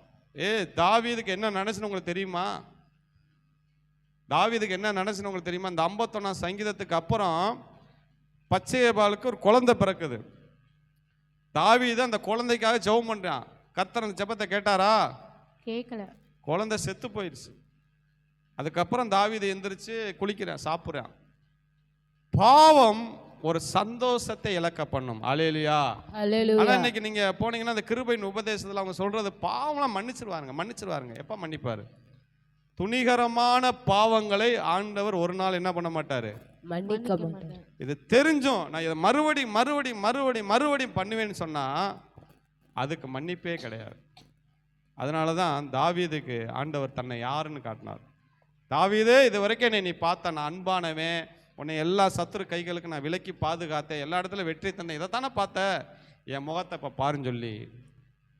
தாவீதுக்கு என்ன நினைச்சுன்னு உங்களுக்கு தெரியுமா? தாவீதுக்கு என்ன நடந்துச்சுன்னு உங்களுக்கு தெரியுமா? இந்த 51 சங்கீதத்துக்கு அப்புறம் பச்சையபாலுக்கு ஒரு குழந்தை பிறக்குது. தாவீது அந்த குழந்தைக்காக ஜெபம் பண்றான். கர்த்தர் அந்த ஜெபத்தை கேட்டாரா? கேட்கல. குழந்தை செத்து போயிடுச்சு. அதுக்கப்புறம் தாவீது எந்திரிச்சு குளிக்கிறான், சாப்பிட்றான். பாவம் ஒரு சந்தோஷத்தை இழக்க பண்ணும். அல்லேலூயா. ஆனா இன்னைக்கு நீங்க போனீங்கன்னா அந்த கிருபையின் உபதேசத்துல அவங்க சொல்றது பாவம்லாம் மன்னிச்சிருவாருங்க. எப்ப மன்னிப்பாரு? துணிகரமான பாவங்களை ஆண்டவர் ஒரு நாள் என்ன பண்ண மாட்டாரு? மன்னிக்க மாட்டார். இது தெரிஞ்சும் நான் இதை மறுபடியும் பண்ணுவேன்னு சொன்னா அதுக்கு மன்னிப்பே கிடையாது. அதனால தான் தாவீதுக்கு ஆண்டவர் தன்னை யாருன்னு காட்டினார். தாவீதே, இது வரைக்கும் என்னை நீ பார்த்த நான் அன்பானவன், உன்னை எல்லா சத்துரு கைகளுக்கு நான் விலக்கி பாதுகாத்தேன், எல்லா இடத்துல வெற்றி தந்தேன், இதைத்தானே பார்த்த, என் முகத்தை இப்போ பாருன்னு சொல்லி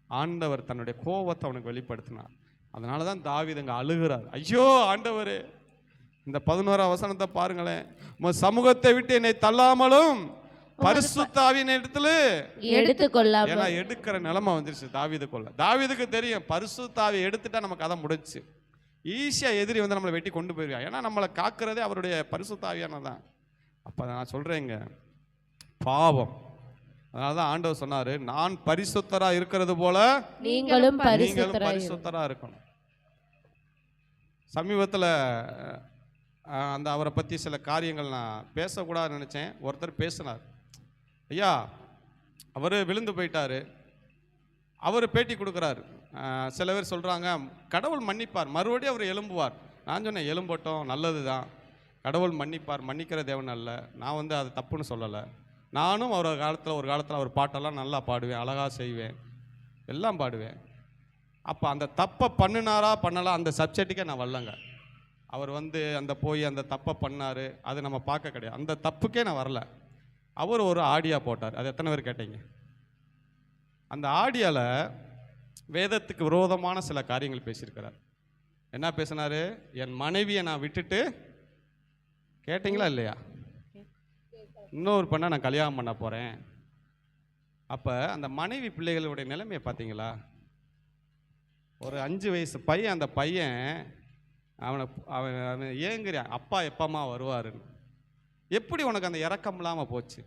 ஆண்டவர் தன்னுடைய கோபத்தை அவனுக்கு வெளிப்படுத்தினார். அதனால தான் தாவீது அங்கே அழுகிறார். ஐயோ ஆண்டவரே, இந்த 11ஆம் வசனத்தை பாருங்களேன். உமது சமூகத்தை விட்டு என்னை தள்ளாமலும் பரிசுத்த ஆவியின் இடத்துல எடுத்துக்கொள்ளாம. ஏன்னா எடுக்கிற நிலைமை வந்துருச்சு தாவீதுக்குள்ள. தாவீதுக்கு தெரியும் பரிசுத்த ஆவியை எடுத்துட்டா நமக்கு அதை முடிச்சு. ஈஸியா எதிரி வந்து நம்மளை வெட்டி கொண்டு போயிருவான். ஏன்னா நம்மளை காக்குறதே அவருடைய பரிசுத்த ஆவியானதான். அப்ப நான் சொல்றேங்க, பாவம். அதனாலதான் ஆண்டவர் சொன்னாரு, நான் பரிசுத்தரா இருக்கிறது போல நீங்களும் பரிசுத்தரா இருக்கணும். சமீபத்தில் அந்த அவரை பற்றி சில காரியங்கள் நான் பேசக்கூடாதுன்னு நினச்சேன். ஒருத்தர் பேசினார். ஐயா, அவர் விழுந்து போயிட்டாரு, அவர் பேட்டி கொடுக்குறாரு. சில பேர் சொல்கிறாங்க கடவுள் மன்னிப்பார், மறுபடியும் அவர் எழும்புவார். நான் சொன்னேன், எழும்பட்டும், நல்லது தான். கடவுள் மன்னிப்பார், மன்னிக்கிற தேவன் அல்ல. நான் வந்து அது தப்புன்னு சொல்லலை. நானும் ஒரு காலத்தில் அவர் பாட்டெல்லாம் நல்லா பாடுவேன், அழகாக செய்வேன், எல்லாம் பாடுவேன். அப்போ அந்த தப்பை பண்ணினாரா பண்ணலாம் அந்த சப்ஜெக்ட்டுக்கே நான் வரலங்க. அவர் வந்து அந்த தப்பை பண்ணார், அது நம்ம பார்க்க கிடையாது. அந்த தப்புக்கே நான் வரல. அவர் ஒரு ஆடியோ போட்டார். அது எத்தனை பேர் கேட்டீங்க? அந்த ஆடியோவில் வேதத்துக்கு விரோதமான சில காரியங்கள் பேசியிருக்கிறார். என்ன பேசினார்? என் மனைவியை நான் விட்டுட்டு, கேட்டிங்களா இல்லையா, இன்னொரு பெண்ணை நான் கல்யாணம் பண்ண போகிறேன். அப்போ அந்த மனைவி பிள்ளைகளுடைய நிலைமையை பார்த்தீங்களா? ஒரு 5 வயசு பையன், அந்த பையன் அவன் ஏங்குறான், அப்பா எப்பமா வருவாருன்னு. எப்படி உனக்கு அந்த இரக்கம் இல்லாமல் போச்சு?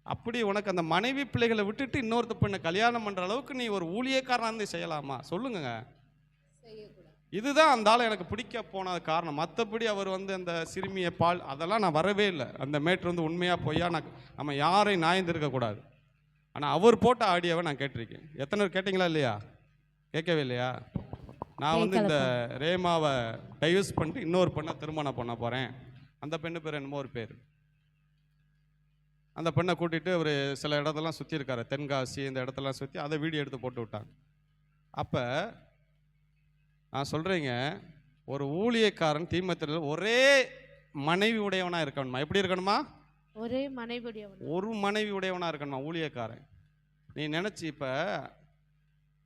அப்படி உனக்கு அந்த மனைவி பிள்ளைகளை விட்டுட்டு இன்னொருத்த பெண்ணை கல்யாணம் பண்ணுற அளவுக்கு நீ ஒரு ஊழியக்காரனாக இருந்து செய்யலாமா? சொல்லுங்க. இதுதான் அந்த ஆளை எனக்கு பிடிக்க போன காரணம். மற்றபடி அவர் வந்து அந்த சிறுமியை பால் அதெல்லாம் நான் வரவே இல்லை. அந்த மேட்ரு வந்து உண்மையாக பொய்யா நம்ம யாரையும் நியாயந்திருக்கக்கூடாது. ஆனால் அவர் போட்ட ஆடியோவை நான் கேட்டிருக்கேன். எத்தனை பேர் கேட்டிங்களா இல்லையா? கேட்கவே இல்லையா? நான் வந்து இந்த ரேமாவை டைவர்ஸ் பண்ணிட்டு இன்னொரு பெண்ணை திருமணம் பண்ண போகிறேன். அந்த பெண்ணு பேர் என்னமோ ஒரு பேர். அந்த பெண்ணை கூட்டிகிட்டு அவர் சில இடத்தெல்லாம் சுற்றி இருக்காரு, தென்காசி இந்த இடத்தெல்லாம் சுற்றி அதை வீடியோ எடுத்து போட்டு விட்டாங்க. அப்போ நான் சொல்கிறேங்க, ஒரு ஊழியக்காரன் தீமத்தில் ஒரே மனைவி உடையவனாக இருக்கணுமா? எப்படி இருக்கணுமா? ஒரே மனைவி ஒரு மனைவி உடையவனாக இருக்கணுமா ஊழியக்காரன்? நீ நினச்சி, இப்போ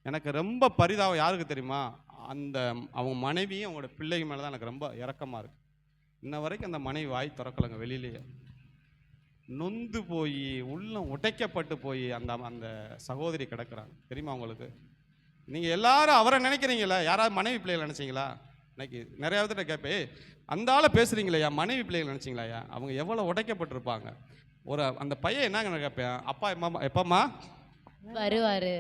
எனக்கு ரொம்ப பரிதாபம் யாருக்கு தெரியுமா? அவங்க மனைவியும் அவங்களோட பிள்ளைங்க மேலே தான் எனக்கு ரொம்ப இரக்கமாக இருக்குது. இன்ன வரைக்கும் அந்த மனைவி வாய் திறக்கலைங்க. வெளியிலேயே நொந்து போய் உள்ளம் உடைக்கப்பட்டு போய் அந்த சகோதரி கிடக்குறாங்க. தெரியுமா உங்களுக்கு? நீங்கள் எல்லாரும் அவரை நினைக்கிறீங்களா? யாராவது மனைவி பிள்ளைகளை நினச்சிங்களா? இன்னைக்கு நிறையா விதத்தை கேட்பேன், அந்த ஆளை பேசுகிறீங்களா, மனைவி பிள்ளைகள் நினச்சிங்களாயா? அவங்க எவ்வளோ உடைக்கப்பட்டிருப்பாங்க. அந்த பையன் என்னங்க கேட்பேன், அப்பா எப்பம்மா வருவாரு?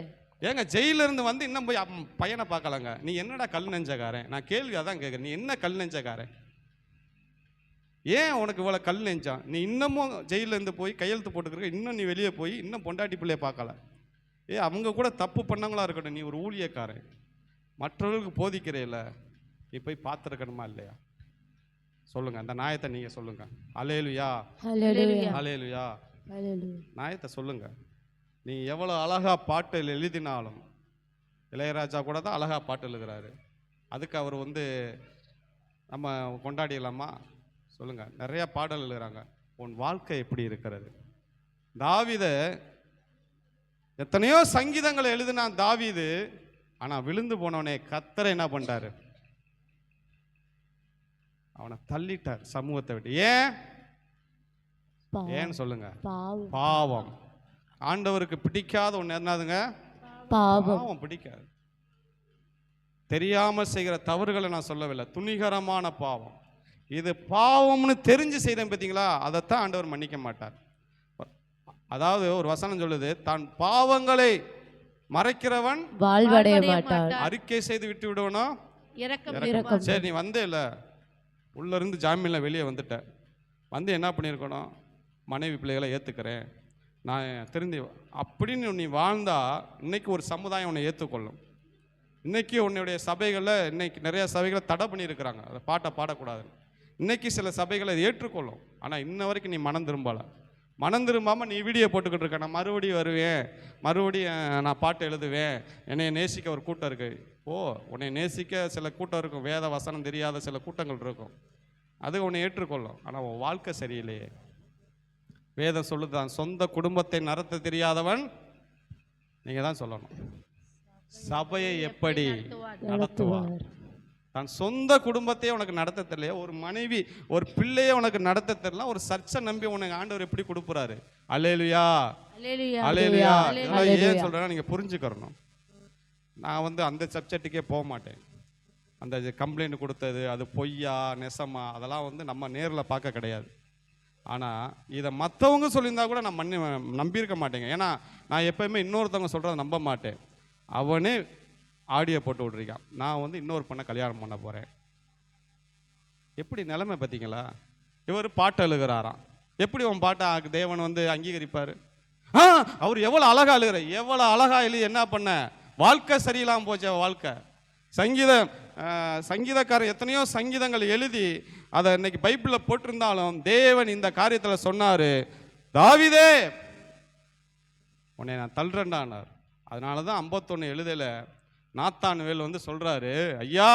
ஏங்க ஜெயிலிருந்து வந்து இன்னும் போய் பையனை பார்க்கலாங்க. நீ என்னடா கல் நெஞ்சக்காரன்? நான் கேள்வி அதான் கேட்குறேன். நீ என்ன கல் நெஞ்சக்காரன்? ஏன் உனக்கு இவ்வளோ கல் நெஞ்சான்? நீ இன்னமும் ஜெயிலேருந்து போய் கையெழுத்து போட்டுக்கிறக்க, இன்னும் நீ வெளியே போய் இன்னும் பொண்டாட்டி பிள்ளைய பார்க்கல. அவங்க கூட தப்பு பண்ணவங்களா இருக்கட்டும், நீ ஒரு ஊழியக்காரன், மற்றவர்களுக்கு போதிக்கிறேல, நீ போய் பார்த்துருக்கணுமா இல்லையா? சொல்லுங்க, அந்த நியாயத்தை நீங்கள் சொல்லுங்க. அல்லேலூயா, அல்லேலூயா. நியாயத்தை சொல்லுங்க. நீ எவ்வளோ அழகா பாட்டு எழுதினாலும், இளையராஜா கூட தான் அழகா பாட்டு எழுதுறாரு, அதுக்கு அவர் வந்து நம்ம கொண்டாடிடலாமா? சொல்லுங்க. நிறைய பாடல் எழுதுறாங்க. உன் வாழ்க்கை எப்படி இருக்கிறது? தாவீது எத்தனையோ சங்கீதங்களை எழுதினான் தாவீது. ஆனா விழுந்து போனவனே கர்த்தர் என்ன பண்ணிட்டாரு? அவனை தள்ளிட்டார் சமூகத்தை விட்டு. ஏன்னு சொல்லுங்க. பாவம். ஆண்டவருக்கு பிடிக்காத ஒன்று என்னதுங்க? பாவம் பிடிக்காது. தெரியாமல் செய்கிற தவறுகளை நான் சொல்லவில்லை, துணிகரமான பாவம். இது பாவம்னு தெரிஞ்சு செய்தேன் பார்த்தீங்களா, அதைத்தான் ஆண்டவர் மன்னிக்க மாட்டார். அதாவது ஒரு வசனம் சொல்லுது, தான் பாவங்களை மறைக்கிறவன் வாழ்வடைய மாட்டான். அறிக்கை செய்து விட்டு விடுவனும் இரக்கம் இரக்கம். சரி, நீ வந்தே இல்லை, உள்ளேருந்து ஜாமீனில் வெளியே வந்துட்ட, வந்து என்ன பண்ணியிருக்கணும், மனைவி பிள்ளைகளை ஏற்றுக்கிறேன் நான் திருந்தி அப்படின்னு நீ வாழ்ந்தா இன்னைக்கு ஒரு சமுதாயம் உன்னை ஏற்றுக்கொள்ளும். இன்னைக்கு உன்னுடைய சபைகளில் இன்னைக்கு நிறைய சபைகளை தடை பண்ணியிருக்கிறாங்க, அதை பாட்டை பாடக்கூடாது. இன்னைக்கு சில சபைகளை ஏற்றுக்கொள்ளும், ஆனால் இன்ன வரைக்கும் நீ மனம் திரும்பலை. மனம் திரும்பாமல் நீ வீடியோ போட்டுக்கிட்டு இருக்க, நான் மறுபடியும் வருவேன், மறுபடியும் நான் பாட்டு எழுதுவேன், என்னை நேசிக்க ஒரு கூட்டம் இருக்குது. உன்னை நேசிக்க சில கூட்டம் இருக்கும், வேத வசனம் தெரியாத சில கூட்டங்கள் இருக்கும், அது உன்னை ஏற்றுக்கொள்ளும். ஆனால் உன் வாழ்க்கை சரியில்லையே. வேதம் சொல்லுதான், சொந்த குடும்பத்தை நடத்த தெரியாதவன், நீங்கள் தான் சொல்லணும், சபையை எப்படி நடத்துவார். தன் சொந்த குடும்பத்தையே உனக்கு நடத்த தெரியல, ஒரு மனைவி ஒரு பிள்ளையே உனக்கு நடத்த தெரியல, ஒரு சர்ச்சை நம்பி உனக்கு ஆண்டவர் எப்படி கொடுப்புறாரு. அல்லேலூயா, அல்லேலூயா. இதெல்லாம் ஏன் சொல்றேன்னா நீங்க புரிஞ்சுக்கணும். நான் அந்த சப்ஜெக்ட்டுக்கே போக மாட்டேன். அந்த கம்ப்ளைண்ட் கொடுத்தது அது பொய்யா நெசமா அதெல்லாம் நம்ம நேரில் பார்க்க கிடையாது. ஆனால் இதை மற்றவங்க சொல்லியிருந்தா கூட நான் நம்பியிருக்க மாட்டேங்க. ஏன்னா நான் எப்போயுமே இன்னொருத்தவங்க சொல்கிறத நம்ப மாட்டேன். அவனே ஆடியோ போட்டு விட்ருக்கான், நான் இன்னொரு பொண்ணை கல்யாணம் பண்ண போகிறேன். எப்படி நிலைமை பார்த்தீங்களா? இவர் பாட்டு எழுதுகிறாராம், எப்படி உன் பாட்டை தேவன் அங்கீகரிப்பார்? அவர் எவ்வளோ அழகா எழுதுற, எவ்வளோ அழகா எழுதி என்ன பண்ண, வாழ்க்கை சரியில்லாமல் போச்ச வாழ்க்கை. சங்கீதக்காரர் எத்தனையோ சங்கீதங்கள் எழுதி அதை இன்னைக்கு பைபிளில் போட்டிருந்தாலும் தேவன் இந்த காரியத்தில் சொன்னார், தாவீதே உன்னை நான் தள்ளுறேன்டானார். அதனால தான் 51 எழுதல நாத்தான்வேல் சொல்றாரு, ஐயா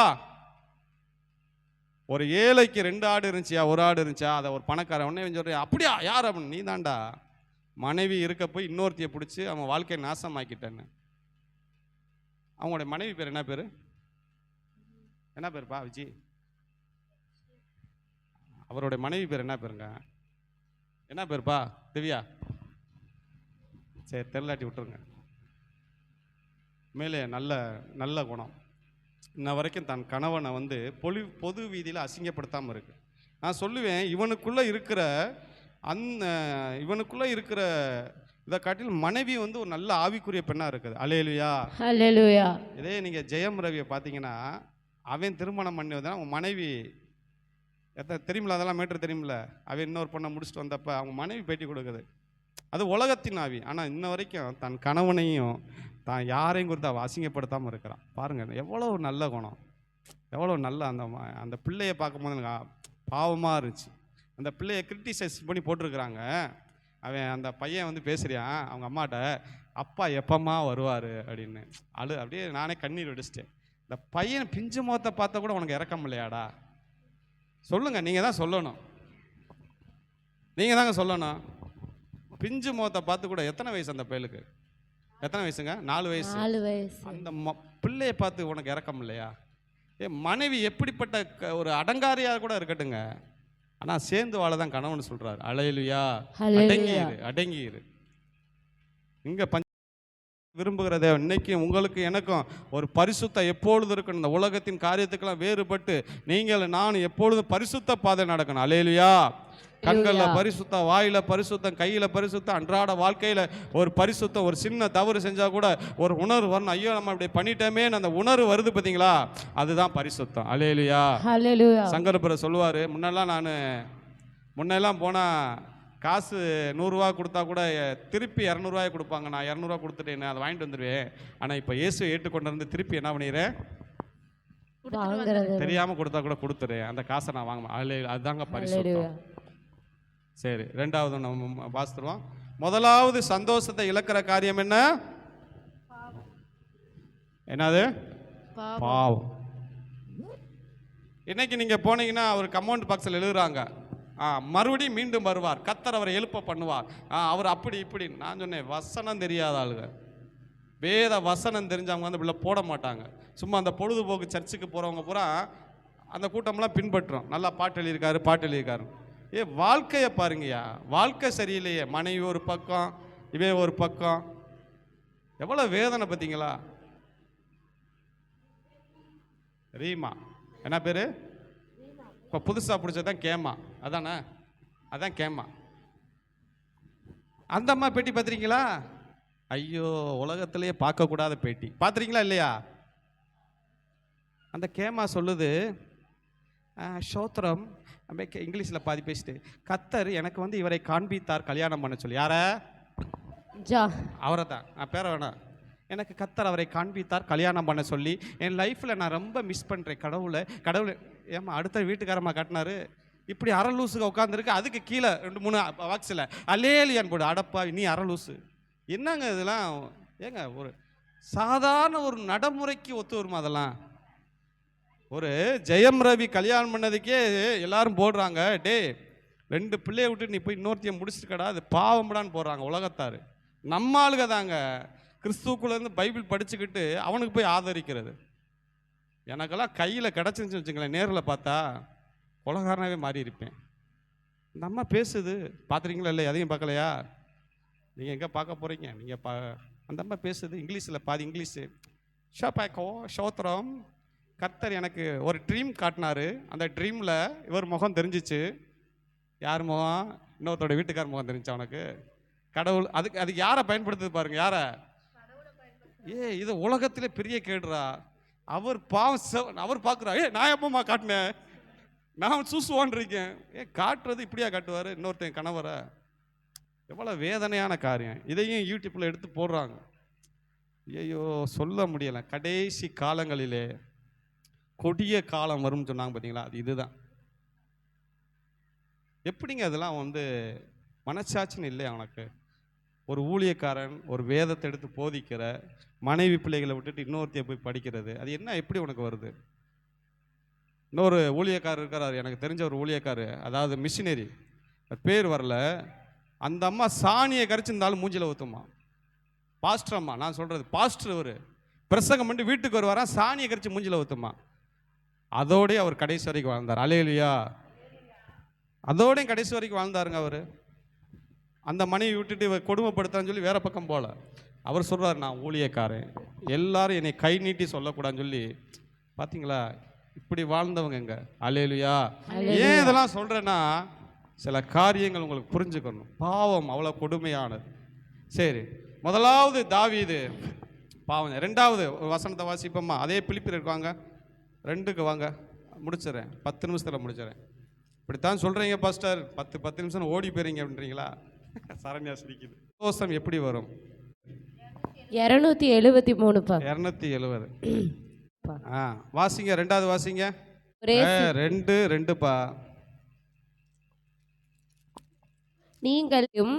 ஒரு ஏழைக்கு 2 ஆடு இருந்துச்சியா, 1 ஆடு இருந்துச்சா, அதை ஒரு பணக்காரன் உடனே சொல்றேன், அப்படியா யார் அப்படின்னு, நீ தாண்டா மனைவி இருக்க போய் இன்னொருத்தியை பிடிச்சி அவன் வாழ்க்கையை நாசமாக்கிட்டேன்னு. அவங்களுடைய மனைவி பேர் என்ன பேர், என்ன பேருப்பா விஜி? அவருடைய மனைவி பேர் என்ன பேருங்க, என்ன பேருப்பா? திவ்யா. சரி, தெரியலாட்டி விட்டுருங்க. மேலே நல்ல நல்ல குணம். இன்ன வரைக்கும் தன் கணவனை பொது வீதியில் அசிங்கப்படுத்தாமல் இருக்கு. நான் சொல்லுவேன், இவனுக்குள்ளே இருக்கிற இதை காட்டிலும் மனைவி ஒரு நல்ல ஆவிக்குரிய பெண்ணாக இருக்குது. அல்லேலூயா, அல்லேலூயா. இதே நீங்கள் ஜெயம் ரவியை பார்த்தீங்கன்னா, அவன் திருமணம் பண்ணி வந்தான், அவங்க மனைவி தெரியுமில்ல, அதெல்லாம் மேட்ரு தெரியுமில்ல, அவன் இன்னொரு பொண்ணை முடிச்சுட்டு வந்தப்போ அவங்க மனைவி பேட்டி கொடுக்குது. அது உலகத்தின் ஆவி. ஆனால் இன்ன வரைக்கும் தன் கணவனையும் தான் யாரையும் குறித்து அவள் அசிங்கப்படுத்தாமல் இருக்கிறான். பாருங்கள் எவ்வளோ நல்ல குணம், எவ்வளோ நல்ல அந்த பிள்ளையை பார்க்கும்போது எனக்கு பாவமாக இருந்துச்சு. அந்த பிள்ளையை கிரிட்டிசைஸ் பண்ணி போட்டிருக்கிறாங்க. அவன் அந்த பையன் பேசுகிறான் அவங்க அம்மாட்ட, அப்பா எப்பம்மா வருவார் அப்படின்னு. அப்படியே நானே கண்ணீர் வெடிச்சிட்டேன். இந்த பையன் பிஞ்சு முகத்தை பார்த்தா கூட உனக்கு இறக்கம் இல்லையாடா? சொல்லுங்க, நீங்கள் தான் சொல்லணும், நீங்கள் தாங்க சொல்லணும். பிஞ்சு முகத்தை பார்த்து கூட, எத்தனை வயசு அந்த பையலுக்கு? எத்தனை வயசுங்க? 4 வயசு. அந்த பிள்ளையை பார்த்து உனக்கு இறக்கம் இல்லையா? மனைவி எப்படிப்பட்ட ஒரு அடங்காரியாக கூட இருக்கட்டுங்க, ஆனால் சேர்ந்து வாழ தான் கணவன் சொல்றாரு. அல்லேலூயா, அடங்கியிரு. இங்கே விரும்புகிறதே இன்னைக்கு உங்களுக்கு எனக்கும் ஒரு பரிசுத்த எப்பொழுது இருக்கணும். இந்த உலகத்தின் காரியத்துக்கெல்லாம் வேறுபட்டு நீங்கள் நான் எப்பொழுதும் பரிசுத்த பாதை நடக்கணும். அல்லேலூயா. கண்களில் பரிசுத்தம், வாயில பரிசுத்தம், கையில் பரிசுத்தம், அன்றாட வாழ்க்கையில் ஒரு பரிசுத்தம். ஒரு சின்ன தவறு செஞ்சால் கூட ஒரு உணர்வு வரணும், ஐயோ நம்ம இப்படி பண்ணிட்டோமே அந்த உணர்வு வருது பார்த்தீங்களா, அதுதான் பரிசுத்தம். அல்லேலூயா. சங்கரபுரம் சொல்லுவார், முன்னெல்லாம் போனால் காசு 100 ரூபா கொடுத்தா கூட திருப்பி 200 ரூபாய் கொடுப்பாங்க. நான் 200 ரூபா கொடுத்துட்டேன், அதை வாங்கிட்டு வந்துடுவேன். ஆனால் இப்போ இயேசு ஏற்றுக்கொண்டு திருப்பி என்ன பண்ணிடுறேன், தெரியாமல் கொடுத்தா கூட கொடுத்துறேன், அந்த காசை நான் வாங்க. அதுதாங்க பரிசுத்தம். சரி, 2வது நம்ம வாசித்துருவோம். முதலாவது சந்தோஷத்தை இழக்கிற காரியம் என்னது? பாவம். இன்னைக்கு நீங்க போனீங்கன்னா ஒரு கமெண்ட் பாக்ஸில் எழுதுறாங்க, மறுபடியும் மீண்டும் வருவார், கர்த்தர் அவரை எழுப்ப பண்ணுவார், அவர் அப்படி இப்படி. நான் சொன்னேன், வசனம் தெரியாத ஆளுங்க, வேத வசனம் தெரிஞ்சவங்க இப்படி போட மாட்டாங்க. சும்மா அந்த பொழுதுபோக்கு சர்ச்சுக்கு போறவங்க பூரா அந்த கூட்டம்லாம் பின்பற்றுறோம். நல்லா பாட்டு எழுதியிருக்காரு. வாழ்க்கையை பாருங்கய்யா, வாழ்க்கை சரியில்லையே. மனைவி ஒரு பக்கம், இவே ஒரு பக்கம், எவ்வளோ வேதனை பார்த்தீங்களா? ரீமா. என்ன பேர்? இப்போ புதுசாக பிடிச்சதான் கேமா. அதானே? அதான் கேமா. அந்த அம்மா பேட்டி பார்த்துறீங்களா? ஐயோ, உலகத்திலேயே பார்க்கக்கூடாத பேட்டி. பார்த்துறீங்களா இல்லையா? அந்த கேமா சொல்லுது, ஸ்தோத்திரம், இங்கிலீஷில் பாதி பேசிட்டு, கர்த்தர் எனக்கு வந்து இவரை காண்பித்தார் கல்யாணம் பண்ண சொல்லி. யார? அவரை தான். நான் பேர வேணாம். எனக்கு கர்த்தர் அவரை காண்பித்தார் கல்யாணம் பண்ண சொல்லி என் லைஃப்பில் நான் ரொம்ப மிஸ் பண்ணுறேன் கடவுளை. ஏமா அடுத்த வீட்டுக்காரம்மா காட்டினாரு, இப்படி அரலூசுக்கு உட்காந்துருக்கு, அதுக்கு கீழே 2-3 வாக்ஸில் அல்லேலியான் போடு. அடப்பா, நீ அரலூசு என்னங்க இதெல்லாம்? ஏங்க, ஒரு சாதாரண ஒரு நடைமுறைக்கு ஒத்து வருமா அதெல்லாம்? ஒரு ஜெயம் ரவி கல்யாணம் பண்ணதுக்கே எல்லாரும் போடுறாங்க, டே 2 பிள்ளைய விட்டு நீ போய் இன்னொருத்தைய முடிச்சுருக்கடா, அது பாவம்டான்னு போடுறாங்க உலகத்தார். நம்ம ஆளுக தாங்க கிறிஸ்துக்குள்ளேருந்து பைபிள் படிச்சுக்கிட்டு அவனுக்கு போய் ஆதரிக்கிறது. எனக்கெல்லாம் கையில் கிடச்சிருந்துச்சு வச்சுங்களேன், நேரில் பார்த்தா உலகாரனாகவே மாறி இருப்பேன். இந்த அம்மா பேசுது, பார்த்துறீங்களா இல்லை? அதையும் பார்க்கலையா? நீங்கள் எங்கே பார்க்க போகிறீங்க? நீங்கள் அந்த அம்மா பேசுது இங்கிலீஷில், பாதி இங்கிலீஷு. ஷோபாக்கோ ஸ்தோத்திரம், கர்த்தர் எனக்கு ஒரு ட்ரீம் காட்டினாரு, அந்த ட்ரீமில் இவர் முகம் தெரிஞ்சிச்சு. யார் முகம்? இன்னொருத்தோட வீட்டுக்கார முகம் தெரிஞ்சு அவனுக்கு. கடவுள் அதுக்கு யாரை பயன்படுத்துது பாருங்க, யாரை? இது உலகத்திலே பெரிய கேடுறா. அவர் பாவம், அவர் பார்க்குறா, நான் எப்பமா காட்டினேன், நான் சூசுவான்றிருக்கேன். காட்டுறது இப்படியா காட்டுவார் இன்னொருத்தன் கணவரை? எவ்வளோ வேதனையான காரியம். இதையும் யூடியூப்பில் எடுத்து போடுறாங்க. ஐயோ, சொல்ல முடியலை. கடைசி காலங்களிலே கொடிய காலம் வரும்னு சொன்னாங்க பார்த்தீங்களா, அது இதுதான். எப்படிங்க அதெல்லாம் வந்து மனச்சாட்சின்னு இல்லை அவனுக்கு? ஒரு ஊழியக்காரன் ஒரு வேதத்தை எடுத்து போதிக்கிற, மனைவி பிள்ளைகளை விட்டுட்டு இன்னொருத்தைய போய் படிக்கிறது, அது என்ன எப்படி உனக்கு வருது? இன்னொரு ஊழியக்காரர் இருக்கிறார், எனக்கு தெரிஞ்ச ஒரு ஊழியக்காரர், அதாவது மிஷினரி, பேர் வரல. அந்த அம்மா சாணியை கரைச்சிருந்தாலும் மூஞ்சில் ஊற்றுமா. பாஸ்டர் அம்மா, நான் சொல்கிறது பாஸ்டர். ஒரு பிரசங்கம் பண்ணி வீட்டுக்கு வருவாரா, சாணியை கரைச்சி மூஞ்சில் ஊற்றுமா. அதோடய அவர் கடைசி வரைக்கும் வாழ்ந்தார். அல்லேலூயா. அதோடையும் கடைசி வரைக்கும் வாழ்ந்தாருங்க அவர். அந்த மனைவி விட்டுட்டு இவர் கொடுமைப்படுத்தான்னு சொல்லி வேற பக்கம் போல. அவர் சொல்கிறார், நான் ஊழியக்காரன், எல்லாரும் என்னை கை நீட்டி சொல்லக்கூடாதுன்னு சொல்லி. பார்த்தீங்களா, இப்படி வாழ்ந்தவங்க எங்க? அல்லேலூயா. ஏன் இதெல்லாம் சொல்கிறேன்னா, சில காரியங்கள் உங்களுக்கு புரிஞ்சுக்கணும். பாவம் அவ்வளோ கொடுமையானது. சரி, முதலாவது தாவீது பாவம். 2வது வசனத்தை வாசிப்போம்மா. அதே பிலிப்பியர் இருக்காங்க 2க்கு வாங்க, முடிச்சிடறேன், 10 நிமிஷத்தில் முடிச்சிடறேன். இப்படித்தான் சொல்கிறீங்க பாஸ்டர், 10 நிமிஷம் ஓடி போகிறீங்க அப்படின்றீங்களா? சரண்யா சிரிக்குது. சந்தோஷம் எப்படி வரும்? 273 270. வாசிங்க, 2வது வாசிங்க. 2:2 நீங்களும்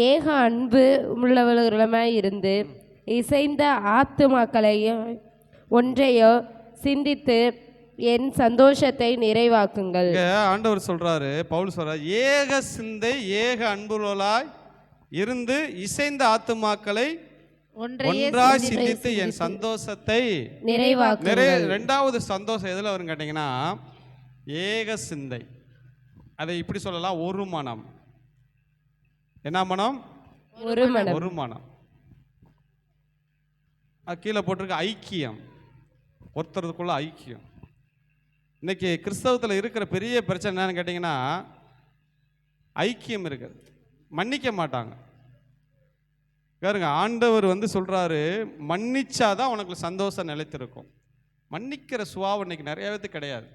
ஏக அன்பு உள்ளவர்களுமாய் இருந்து இசைந்த ஆத்துமாக்களையும் ஒன்றையோ சிந்தித்து என் சந்தோஷத்தை நிறைவாக்குங்கள். ஆண்டவர் சொல்றாரு, பவுல் சொல்றாரு, ஏக சிந்தை ஏக அன்புள்ளவர்களாய் இருந்து இசைந்த ஆத்துமாக்களை ஒன்றாய் சிந்தித்து என் சந்தோஷத்தை நிறைவாக்குங்கள். 2வது சந்தோஷம் எதுல வரும் கேட்டீங்கன்னா, ஏக சிந்தை. அதை இப்படி சொல்லலாம், ஒரு மனம். என்ன மனம்? ஒரு மனம். கீழே போட்டிருக்க ஐக்கியம், ஒருத்தருக்குள்ள ஐக்கியம். இன்னைக்கு கிறிஸ்தவத்தில் இருக்கிற பெரிய பிரச்சனை என்னன்னு கேட்டிங்கன்னா, ஐக்கியம் இருக்குது, மன்னிக்க மாட்டாங்க. பாருங்க, ஆண்டவர் வந்து சொல்கிறாரு, மன்னிச்சாதான் உனக்கு சந்தோஷம் நிலைத்திருக்கும். மன்னிக்கிற சுபாவம் இன்னைக்கு நிறையாவே கிடையாது.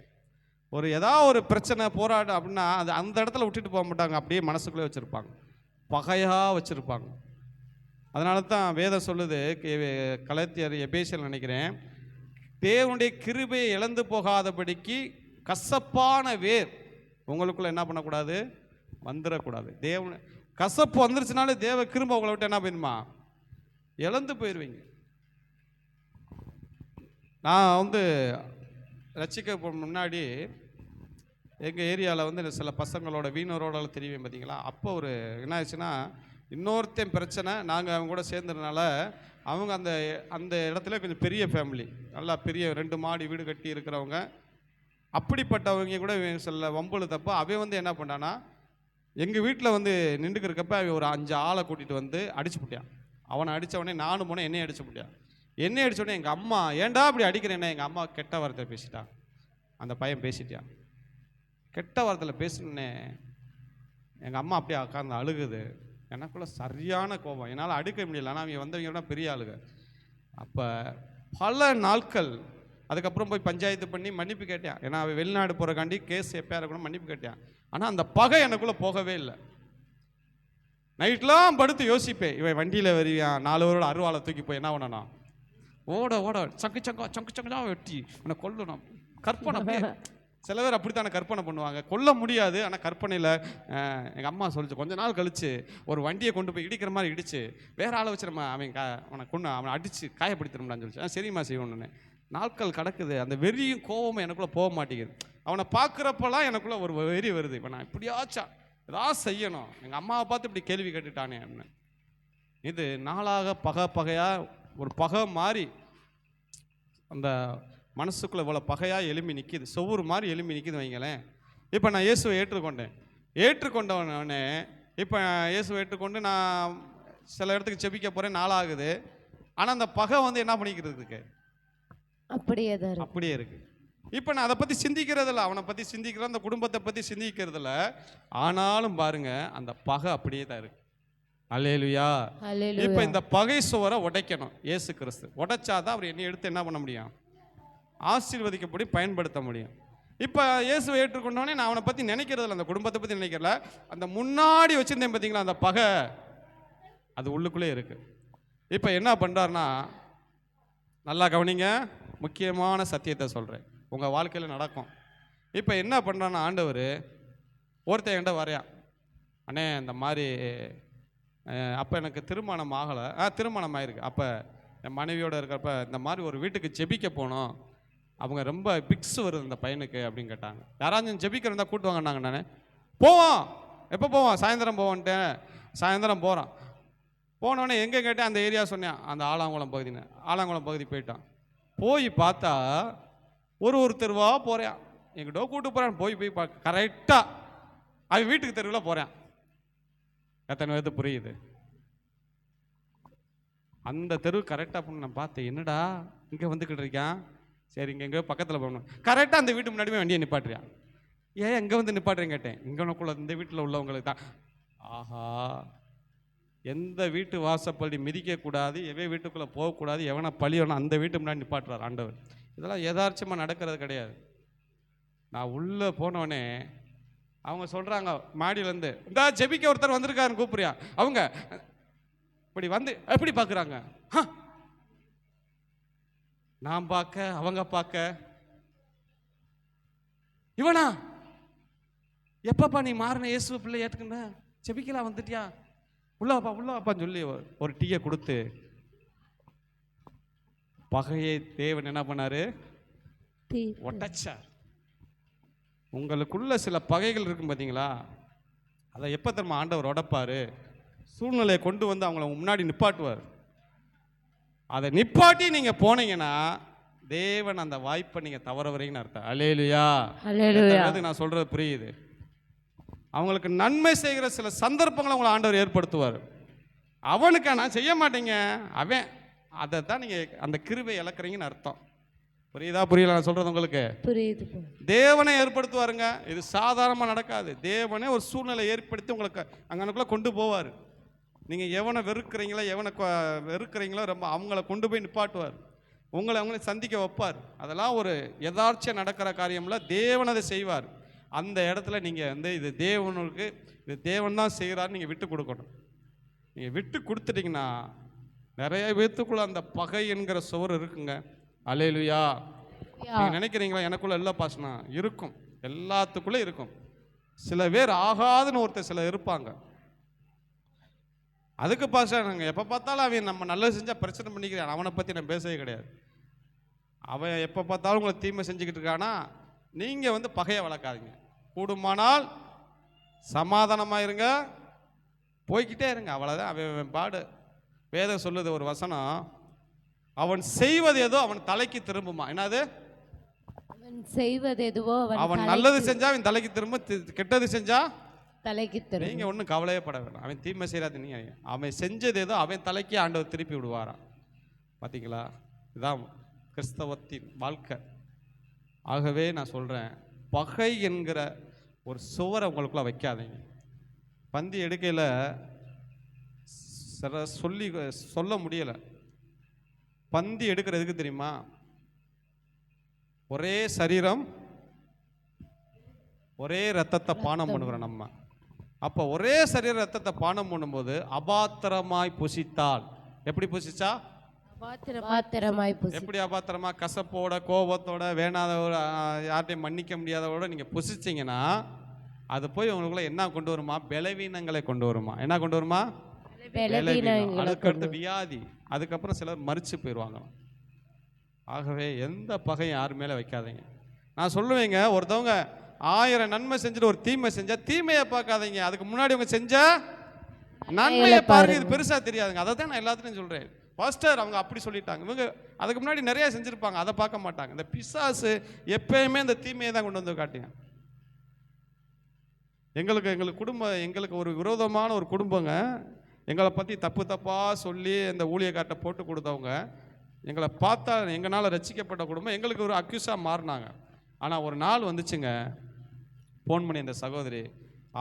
ஏதாவது ஒரு பிரச்சனை போராட்டம் அப்படின்னா அது அந்த இடத்துல விட்டுட்டு போக மாட்டாங்க, அப்படியே மனசுக்குள்ளே வச்சுருப்பாங்க, பகையாக வச்சுருப்பாங்க. அதனால தான் வேதம் சொல்லுது, கலாத்தியர் எபேசியர் நினைக்கிறேன், தேவனுடைய கிருபையை இழந்து போகாதபடிக்கு கசப்பான வேர் உங்களுக்குள்ள என்ன பண்ணக்கூடாது? வந்துடக்கூடாது. தேவன் கசப்பு வந்துருச்சுனாலே தேவ கிருபை உங்களை விட்டு என்ன பண்ணுமா? இழந்து போயிடுவீங்க. நான் வந்து ரட்சிக்க முன்னாடி எங்கள் ஏரியாவில் வந்து சில பசங்களோட வீணரோட தெரியும் பார்த்தீங்களா. அப்போ ஒரு என்ன ஆச்சுன்னா, இன்னொருத்தன் பிரச்சனை, நாங்கள் அவங்க கூட சேர்ந்ததுனால அவங்க அந்த இடத்துல கொஞ்சம் பெரிய ஃபேமிலி, நல்லா பெரிய 2 மாடி வீடு கட்டி இருக்கிறவங்க. அப்படிப்பட்டவங்க கூட சில வம்புல தப்பா அவன் வந்து என்ன பண்ணான்னா, எங்கள் வீட்டில் வந்து நின்றுக்கிறப்ப அவன் ஒரு 5 ஆளை கூட்டிகிட்டு வந்து அடிச்சு போட்டியான். அவனை அடித்தவனே நானும் போனேன், என்னையும் அடிச்சு போட்டியான். என்ன அடிச்சோடனே எங்கள் அம்மா ஏன்டா இப்படி அடிக்கிறேன்னா எங்கள் அம்மா கெட்ட வார்த்தை பேசிட்டான். அந்த பையன் பேசிட்டான். கெட்ட வார்த்தையில் பேசினே எங்கள் அம்மா அப்படியே உட்காந்து அழுகுது. எனக்குள்ள சரியான கோபம், என்னால் அடுக்க முடியல. ஆனால் அவங்க வந்தவங்க பெரிய ஆளுங்க. அப்போ பல நாட்கள் அதுக்கப்புறம் போய் பஞ்சாயத்து பண்ணி மன்னிப்பு கேட்டேன். ஏன்னா அவன் வெளிநாடு போகிறக்காண்டி கேஸ் எப்பயா இருக்கணும் மன்னிப்பு கேட்டேன். ஆனால் அந்த பகை எனக்குள்ளே போகவே இல்லை. நைட்லாம் படுத்து யோசிப்பேன், இவன் வண்டியில் வருவான், 4 பேரோட அருவாளை தூக்கி போய் என்ன பண்ணணும், ஓட ஓட சங்கு சங்கா வெட்டி உன்னை கொல்லணும். கற்பனை, சில பேர் அப்படித்தானே கற்பனை பண்ணுவாங்க. கொல்ல முடியாது, ஆனால் கற்பனையில். எங்கள் அம்மா சொல்லிச்சு, கொஞ்ச நாள் கழிச்சு ஒரு வண்டியை கொண்டு போய் இடிக்கிற மாதிரி இடிச்சு வேற ஆளை வச்சு நம்ம அவனை கொண்டு அவனை அடித்து காயப்படுத்திடும்டான்னு சொல்லிச்சு. சரிம்மா செய்வோன்னு. நாட்கள் கிடக்குது. அந்த வெறியும் கோபமும் எனக்குள்ளே போக மாட்டேங்குது. அவனை பார்க்குறப்பெல்லாம் எனக்குள்ளே ஒரு வெறி வருது. இப்போ நான் இப்படியாச்சா ஏதாவது செய்யணும், எங்கள் அம்மாவை பார்த்து இப்படி கேள்வி கேட்டுட்டானே அப்படின்னு. இது நாளாக பகையாக ஒரு பகை மாறி அந்த மனசுக்குள்ளே இவ்வளோ பகையாக எலும்பி நிற்கிது, சொவ்வொரு மாதிரி எலும்பி நிற்கிது வைங்களேன். இப்போ நான் இயேசுவை ஏற்றுக்கொண்டவனே இப்போ இயேசுவை ஏற்றுக்கொண்டு நான் சில இடத்துக்கு செபிக்க போகிறேன், நாளாகுது. ஆனால் அந்த பகை வந்து என்ன பண்ணிக்கிறதுக்கு அப்படியே இருக்கு. இப்போ நான் அதை பற்றி சிந்திக்கிறதில்ல, அவனை பற்றி சிந்திக்கிறேன், அந்த குடும்பத்தை பற்றி சிந்திக்கிறதில்ல. ஆனாலும் பாருங்க அந்த பகை அப்படியே தான் இருக்கு. அல்லேலூயா. இப்போ இந்த பகை சுவரை உடைக்கணும். இயேசு கிறிஸ்து உடைச்சாதான் அவர் என்னை எடுத்து என்ன பண்ண முடியும், ஆசீர்வதிக்கப்படி பயன்படுத்த முடியும். இப்போ இயேசுவை ஏற்றுக்கொண்டோடனே நான் அவனை பற்றி நினைக்கிறதில்ல, அந்த குடும்பத்தை பற்றி நினைக்கிறல. அந்த முன்னாடி வச்சுருந்தேன் பார்த்தீங்களா, அந்த பகை அது உள்ளுக்குள்ளே இருக்கு. இப்போ என்ன பண்ணுறாருன்னா, நல்லா கவனிங்க, முக்கியமான சத்தியத்தை சொல்கிறேன், உங்கள் வாழ்க்கையில் நடக்கும். இப்போ என்ன பண்ணுறான்னா, ஆண்டவர் ஒருத்தன் என்கிட்ட வரையான், அண்ணே இந்த மாதிரி அப்போ எனக்கு திருமணம் ஆகலை, திருமணம் ஆயிருக்கு. அப்போ என் மனைவியோடு இருக்கிறப்ப இந்த மாதிரி ஒரு வீட்டுக்கு ஜெபிக்க போனோம், அவங்க ரொம்ப பிக்ஸ் வருது அந்த பையனுக்கு அப்படின்னு கேட்டாங்க. யாராச்சும் ஜெபிக்க இருந்தால் கூட்டு வாங்கினாங்க. நான் போவோம், எப்போ போவோம், சாயந்தரம் போவோன்ட்டேன். சாயந்தரம் போகிறான். போனோடனே எங்கே கேட்டேன், அந்த ஏரியா சொன்னேன், அந்த ஆலாங்குளம் பகுதின்னு. ஆலாங்குளம் பகுதி போயிட்டான். போய் பார்த்தா ஒரு தெருவாக போகிறேன், எங்கிட்ட கூட்டு போகிறான். போய் கரெக்டாக அவன் வீட்டுக்கு தெருவில் போகிறேன். எத்தனை பேருக்கு புரியுது? அந்த தெரு கரெக்டாக பண்ண நான் பார்த்தேன், என்னடா இங்கே வந்துக்கிட்டு இருக்கான். சரி இங்கே எங்கேயோ பக்கத்தில் போகணும். கரெக்டாக அந்த வீட்டு முன்னாடியுமே வண்டியை நிப்பாட்டுறியா. ஏன் எங்கே வந்து நிப்பாட்டுறேன்னு கேட்டேன். இங்கனக்குள்ள இந்த வீட்டில் உள்ளவங்களுக்கு தான். ஆஹா, எந்த வீட்டு வாசப்படி மிதிக்கக்கூடாது, எவன் வீட்டுக்குள்ளே போகக்கூடாது, எவனை பழியணும், அந்த வீட்டு முன்னாடி நிப்பாட்டுறார் ஆண்டவர். இதெல்லாம் யதார்த்தமாக நடக்கிறது கிடையாது. நான் உள்ளே போனோடனே அவங்க சொல்கிறாங்க, மாடியிலேருந்து இந்த ஜெபிக்க ஒருத்தர் வந்திருக்காருன்னு கூப்பிடுறியா. அவங்க இப்படி வந்து எப்படி பார்க்குறாங்க, நான் பார்க்க அவங்க பார்க்க, இவனா எப்பப்பா நீ மாறின இயேசு பிள்ளை ஏற்றுக்குன, ஜெபிக்கலாம் வந்துட்டியா, உள்ளவாப்பான்னு சொல்லி ஒரு டீயை கொடுத்து பகையை தேவன் என்ன பண்ணாரு, உடைச்சார். உங்களுக்குள்ள சில பகைகள் இருக்கும் பார்த்தீங்களா, அதை எப்போ தெரியுமா ஆண்டவர் உடைப்பாரு, சூழ்நிலையை கொண்டு வந்து அவங்கள முன்னாடி நிப்பாட்டுவார். அதை நிப்பாட்டி நீங்க போனீங்கன்னா தேவன் அந்த வாய்ப்பை நீங்க தவறவரீங்கன்னு அர்த்தம். அல்லேலூயா. நான் சொல்றது புரியுது? அவங்களுக்கு நன்மை செய்கிற சில சந்தர்ப்பங்களை உங்களை ஆண்டவர் ஏற்படுத்துவார். அவனுக்கு நான் செய்ய மாட்டேங்க, அவன் அதை தான் நீங்க அந்த கிருபை இழக்கிறீங்கன்னு அர்த்தம். புரியுதா புரியல நான் சொல்றது உங்களுக்கு? புரியுது. தேவனை ஏற்படுத்துவாருங்க, இது சாதாரணமாக நடக்காது. தேவனே ஒரு சூழ்நிலை ஏற்படுத்தி உங்களுக்கு அங்கனுக்குள்ள கொண்டு போவார். நீங்கள் எவனை வெறுக்கிறீங்களோ ரொம்ப அவங்கள கொண்டு போய் நிப்பாட்டுவார், அவங்கள சந்திக்க வைப்பார். அதெல்லாம் ஒரு யதார்த்தம் நடக்கிற காரியம்ல தேவன் அதை செய்வார். அந்த இடத்துல நீங்கள் வந்து இது தேவனுக்கு, இது தேவன் தான் செய்கிறாரு, நீங்கள் விட்டு கொடுக்கணும். நீங்கள் விட்டு கொடுத்துட்டீங்கன்னா நிறைய பேத்துக்குள்ள அந்த பகை என்கிற சுவர் இருக்குங்க. அல்லேலூயா. நீங்கள் நினைக்கிறீங்களா எனக்குள்ள எல்லா பாசனா இருக்கும், எல்லாத்துக்குள்ளே இருக்கும். சில பேர் ஆகாதுன்னு ஒருத்தர் சில இருப்பாங்க. அதுக்கு பாச நாங்கள் எப்போ பார்த்தாலும் அவன் நம்ம நல்லது செஞ்சால் பிரச்சனை பண்ணிக்கிறான், அவனை பற்றி நான் பேசவே கிடையாது. அவன் எப்போ பார்த்தாலும் உங்களை தீமை செஞ்சுக்கிட்டு இருக்கானா, நீங்கள் வந்து பகையை வளர்க்காதீங்க. கூடுமானால் சமாதானமாக இருங்க, போய்கிட்டே இருங்க, அவ்வளோதான். அவன் பாடு. வேதம் சொல்லுது ஒரு வசனம், அவன் செய்வது ஏதோ அவன் தலைக்கு திரும்புமா. என்னது? அவன் செய்வது எதுவோ அவன் நல்லது செஞ்சா அவன் தலைக்கு திரும்ப, கெட்டது செஞ்சா தலைக்கு திரும்ப. நீங்க ஒன்றும் கவலையே பட வேண்டாம். அவன் தீமை செய்யறாது, நீங்க அவன் செஞ்சது ஏதோ அவன் தலைக்கு ஆண்டவர் திருப்பி விடுவாராம். பார்த்தீங்களா? இதான் கிறிஸ்தவத்தின் வாழ்க்கை. ஆகவே நான் சொல்கிறேன், பகை என்கிற ஒரு சுவரை உங்களுக்குள்ள வைக்காதீங்க. பந்தி எடுக்கையில் சொல்ல முடியலை. பந்தி எடுக்கிறதுக்கு தெரியுமா, ஒரே சரீரம் ஒரே ரத்தத்தை பானம் பண்ணுகிறோம் நம்ம. அப்போ ஒரே சரீர ரத்தத்தை பானம் பண்ணும்போது அபாத்திரமாய் புசித்தால், எப்படி புசிச்சா? பாத்திரமாய் புசி. எப்படி அபாத்திரமா? கசப்போட, கோபத்தோட, வேணாதவோட, யார்ட்டையும் மன்னிக்க முடியாதவோட நீங்கள் புசிச்சிங்கன்னா அது போய் உங்களுக்குள்ள என்ன கொண்டு வருமா? பலவீனங்களை கொண்டு வருமா. என்ன கொண்டு வருமா? பலவீனம். அதுக்கடுத்து வியாதி, அதுக்கப்புறம் சிலர் மறிச்சு போயிடுவாங்க. ஆகவே எந்த பகையும் யார் மேலே வைக்காதீங்க. நான் சொல்லுவேங்க, ஒருத்தவங்க 1000 நன்மை செஞ்சுட்டு ஒரு தீமை செஞ்சா தீமையை பார்க்காதீங்க, அதுக்கு முன்னாடி அவங்க செஞ்ச நன்மையை பாருங்க. இது பெருசா தெரியாதுங்க. அதை தான் நான் எல்லாத்துலையும் சொல்றேன். பாஸ்டர் அவங்க அப்படி சொல்லிட்டாங்க, இவங்க அதுக்கு முன்னாடி நிறைய செஞ்சிருப்பாங்க, அதை பார்க்க மாட்டாங்க. இந்த பிசாசு எப்பயுமே இந்த தீமையை தான் கொண்டு வந்து காட்டுங்க. எங்களுக்கு குடும்பம், எங்களுக்கு ஒரு விரோதமான ஒரு குடும்பங்க, எங்களை பற்றி தப்பாக சொல்லி இந்த ஊழியக்கார்ட்ட போட்டு கொடுத்தவங்க, எங்களை பார்த்தா எங்களால் ரசிக்கப்பட்ட குடும்பம் எங்களுக்கு ஒரு அக்யூஸாக மாறினாங்க. ஆனால் ஒரு நாள் வந்துச்சுங்க, ஃபோன் பண்ணி இந்த சகோதரி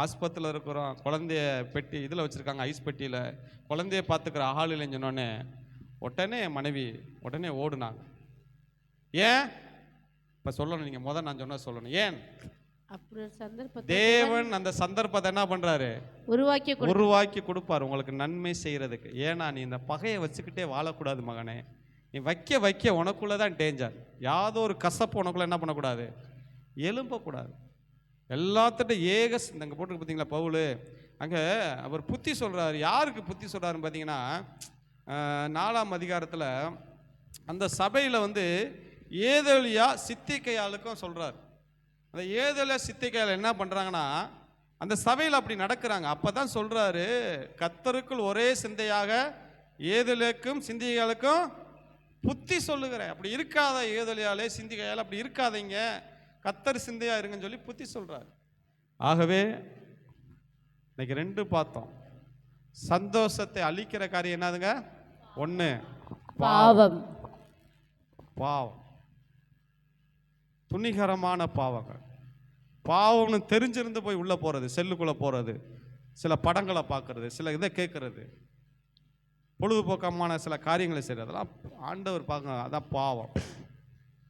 ஆஸ்பத்திரியில் இருக்கிறோம், குழந்தைய பெட்டி இதில் வச்சுருக்காங்க, ஐஸ் பெட்டியில், குழந்தைய பார்த்துக்கிற ஆள் இல்லைன்னு சொன்னோன்னே உடனே என் மனைவி உடனே ஓடுனாங்க. ஏன் இப்போ சொல்லணும், நீங்கள் நான் சொன்ன சொல்லணும். ஏன்? தேவன் அந்த சந்தர்ப்பத்தை என்ன பண்றாரு? உருவாக்கி கொடுப்பார் உங்களுக்கு நன்மை செய்யறதுக்கு. ஏன்னா நீ இந்த பகையை வச்சுக்கிட்டே வாழக்கூடாது மகனே. நீ வைக்க உனக்குள்ளதான் டேஞ்சர். யாதோ ஒரு கசப்பு உனக்குள்ள என்ன பண்ணக்கூடாது? எழும்பக்கூடாது. எல்லாத்திட்ட அங்கே போட்டு பார்த்தீங்களா பவுல், அங்கே அவர் புத்தி சொல்றாரு. யாருக்கு புத்தி சொல்றாருன்னு பார்த்தீங்கன்னா, 4ஆம் அதிகாரத்தில் அந்த சபையில் ஏதோலியா சித்திகையாளுக்கும் சொல்றாரு. அந்த ஏதோலியா சித்திகையால் என்ன பண்றாங்கன்னா, அந்த சபையில் அப்படி நடக்கிறாங்க. அப்பதான் சொல்றாரு, கர்த்தருக்குள் ஒரே சிந்தையாக ஏதோலியாக்கும் சிந்திகையாளுக்கும் புத்தி சொல்லுகிறேன். அப்படி இருக்காத ஏதோலியாலே சிந்திகையால் அப்படி இருக்காதீங்க, கர்த்தர் சிந்தையா இருங்கன்னு சொல்லி புத்தி சொல்றாரு. ஆகவே இன்னைக்கு 2 பார்த்தோம். சந்தோஷத்தை அழிக்கிற காரியம் என்னதுங்க? 1 பாவம். துணிகரமான பாவங்கள். பாவம்னு தெரிஞ்சிருந்து போய் உள்ள போறது, செல்லுக்குள்ள போறது, சில படங்களை பார்க்கறது, சில இதை கேட்கறது, பொழுதுபோக்கமான சில காரியங்களை செய்யறது, அதெல்லாம் ஆண்டவர் பார்க்க, அதான் பாவம்.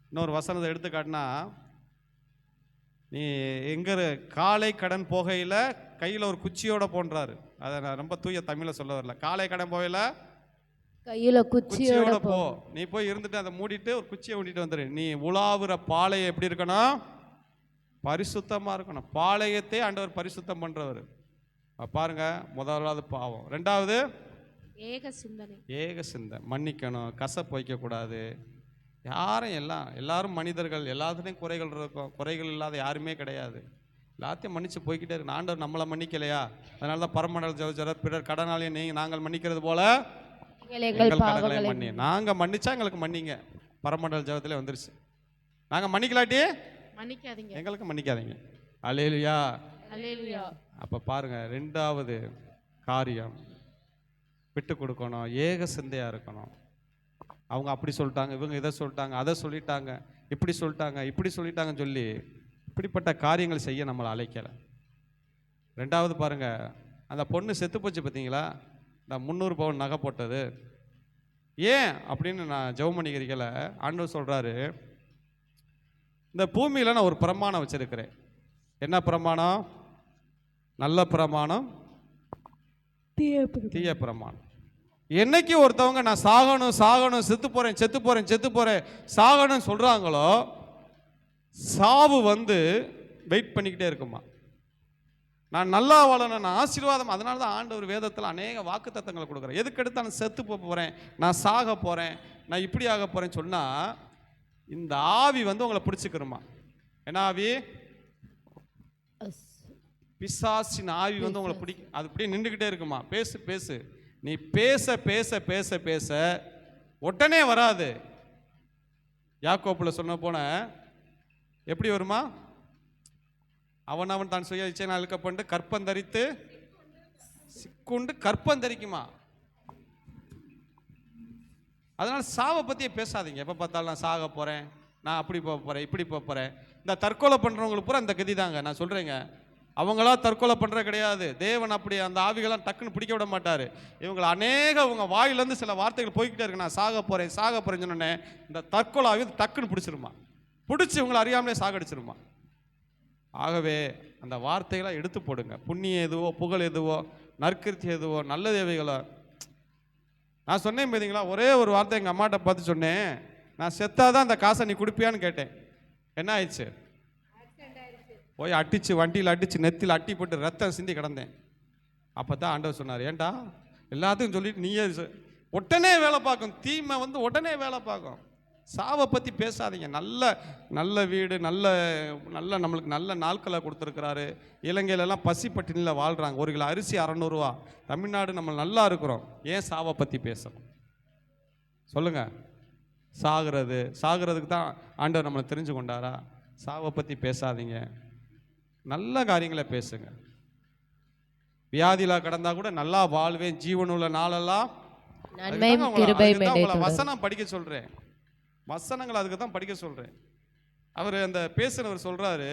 இன்னொரு வசனத்தை எடுத்துக்காட்டினா, நீ எங்க காலை கடன் போகையில் கையில் ஒரு குச்சியோட போன்றாரு. அதை நான் ரொம்ப தூய தமிழில் சொல்ல வரல. காலை கடன் போகையில் கையில் குச்சியோட போ. நீ போய் இருந்துட்டு அதை மூடிட்டு ஒரு குச்சியை ஊட்டிட்டு வந்துடு. நீ உலாவுற பாளையம் எப்படி இருக்கணும்? பரிசுத்தமாக இருக்கணும். பாளையத்தை ஆண்டவர் பரிசுத்தம் பண்ணுறவர். பாருங்க, முதலாவது பாவம். 2வது ஏக சிந்தை, மன்னிக்கணும், கசப்பு வைக்கக்கூடாது. எல்லாரும் மனிதர்கள், எல்லாத்துலேயும் குறைகள் இருக்கும். குறைகள் இல்லாத யாருமே கிடையாது. எல்லாத்தையும் மன்னிச்சு போய்கிட்டே இருக்கு. ஆண்டவர் நம்மளை மன்னிக்கலையா? அதனால தான் பரமண்டல் ஜெபம், பிறர் கடனாலே நாங்கள் மன்னிக்கிறது போல எங்கள் கடன்களை மன்னி. நாங்கள் மன்னிச்சா எங்களுக்கு மன்னிங்க, பரமண்டல் ஜெபத்திலே வந்துருச்சு. நாங்கள் மன்னிக்கலாட்டி எங்களுக்கு மன்னிக்காதீங்க. அல்லேலூயா. அப்போ பாருங்க, 2வது காரியம் விட்டு கொடுக்கணும், ஏக சிந்தையாக இருக்கணும். அவங்க அப்படி சொல்லிட்டாங்க, இவங்க இதை சொல்லிட்டாங்க, அதை சொல்லிட்டாங்க, இப்படி சொல்லிட்டாங்க, இப்படி சொல்லிட்டாங்கன்னு சொல்லி இப்படிப்பட்ட காரியங்கள் செய்ய நம்மளை அழைக்கலை. 2வது பாருங்க, அந்த பொண்ணு செத்து போச்சு பார்த்தீங்களா, இந்த 300 பவுன் நகை போட்டது. ஏன் அப்படின்னு நான் ஜெபம் பண்ணிக்கிறீங்கள, ஆண்டவர் சொல்கிறாரு, இந்த பூமியில் நான் ஒரு பிரமாணம் வச்சிருக்கிறேன். என்ன பிரமாணம்? நல்ல பிரமாணம், தீய பிரமாணம். என்னைக்கு ஒருத்தவங்க நான் சாகணும், செத்து போறேன் சாகணும்னு சொல்றாங்களோ, சாவு வெயிட் பண்ணிக்கிட்டே இருக்குமா. நான் நல்லா வாழணும், நான் ஆசீர்வாதம். அதனால தான் ஆண்டவர் வேதத்தில் அநேக வாக்குத்தத்தங்களை கொடுக்குறேன். எதுக்கு எடுத்து நான் செத்து போகிறேன், நான் சாக போகிறேன், நான் இப்படி ஆக போகிறேன்னு சொன்னால், இந்த ஆவி உங்களை பிடிச்சிக்கிறோமா. என்ன ஆவி? பிசாசின் ஆவி உங்களை பிடிக்கும். அது இப்படியே நின்றுக்கிட்டே இருக்குமா. பேசு நீ பேச உடனே வராது. யாக்கோப்புல சொன்ன போன எப்படி வருமா? அவன் தான் சுய இச்சையினால் இழுக்கப்பட்டு கற்பந்தரித்து சிக்குண்டு கற்பந்தரிக்குமா. அதனால் சாவை பற்றியே பேசாதீங்க. எப்போ பார்த்தாலும் நான் சாக போகிறேன், நான் அப்படி போக போகிறேன், இப்படி போக போகிறேன். இந்த தற்கொலை பண்ணுறவங்களுக்கு பூரா இந்த கதி தாங்க. நான் சொல்கிறேங்க, அவங்களா தற்கொலை பண்ணுற கிடையாது. தேவன் அப்படி அந்த ஆவிகளாம் டக்குன்னு பிடிக்க விட மாட்டார். இவங்களை இவங்க வாயிலேருந்து சில வார்த்தைகள் போய்கிட்டே இருக்கு. நான் சாக போகிறேன்னு சொன்னோன்னே இந்த தற்கொலை ஆவி டக்குன்னு பிடிச்சிருமா, பிடிச்சி இவங்களை அறியாமலே சாகடிச்சிருமா. ஆகவே அந்த வார்த்தைகளை எடுத்து போடுங்க. புண்ணியம் எதுவோ, புகழ் எதுவோ, நற்கிருத்தி எதுவோ, நல்ல தேவைகளோ. நான் சொன்னேன் பார்த்தீங்களா, ஒரே ஒரு வார்த்தை எங்கள் அம்மாட்ட பார்த்து சொன்னேன், நான் செத்தாதான் அந்த காசை நீ கொடுப்பியான்னு கேட்டேன். என்ன ஆயிடுச்சு? போய் அடிச்சு, வண்டியில் அடிச்சு, நெத்தியில் அட்டி போட்டு ரத்தம் சிந்தி கிடந்தேன். அப்போ தான் ஆண்டவர் சொன்னார், ஏன்டா எல்லாத்தையும் சொல்லிட்டு நீயே உடனே வேலை பார்க்கும். தீமை வந்து உடனே வேலை பார்க்கும். சாவை பற்றி பேசாதீங்க. நல்ல வீடு, நல்ல நம்மளுக்கு நல்ல நாட்களை கொடுத்துருக்கிறாரு. இலங்கையிலலாம் பசி பட்டினியில் வாழ்கிறாங்க. 1 கிலோ அரிசி 600 ரூபா. தமிழ்நாடு நம்ம நல்லா இருக்கிறோம். ஏன் சாவை பற்றி பேசணும் சொல்லுங்கள்? சாகிறதுக்கு தான் ஆண்டவர் நம்மளை தெரிஞ்சு கொண்டாரா? சாவை பற்றி பேசாதீங்க, நல்ல காரியங்களை பேசுங்க. வியாதியில் கடந்தா கூட நல்லா வாழ்வேன், ஜீவனுள்ள நாளெல்லாம். வசனம் படிக்க சொல்கிறேன், வசனங்கள் அதுக்கு தான் படிக்க சொல்கிறேன். அவர் அந்த பேசுனவர் சொல்கிறாரு,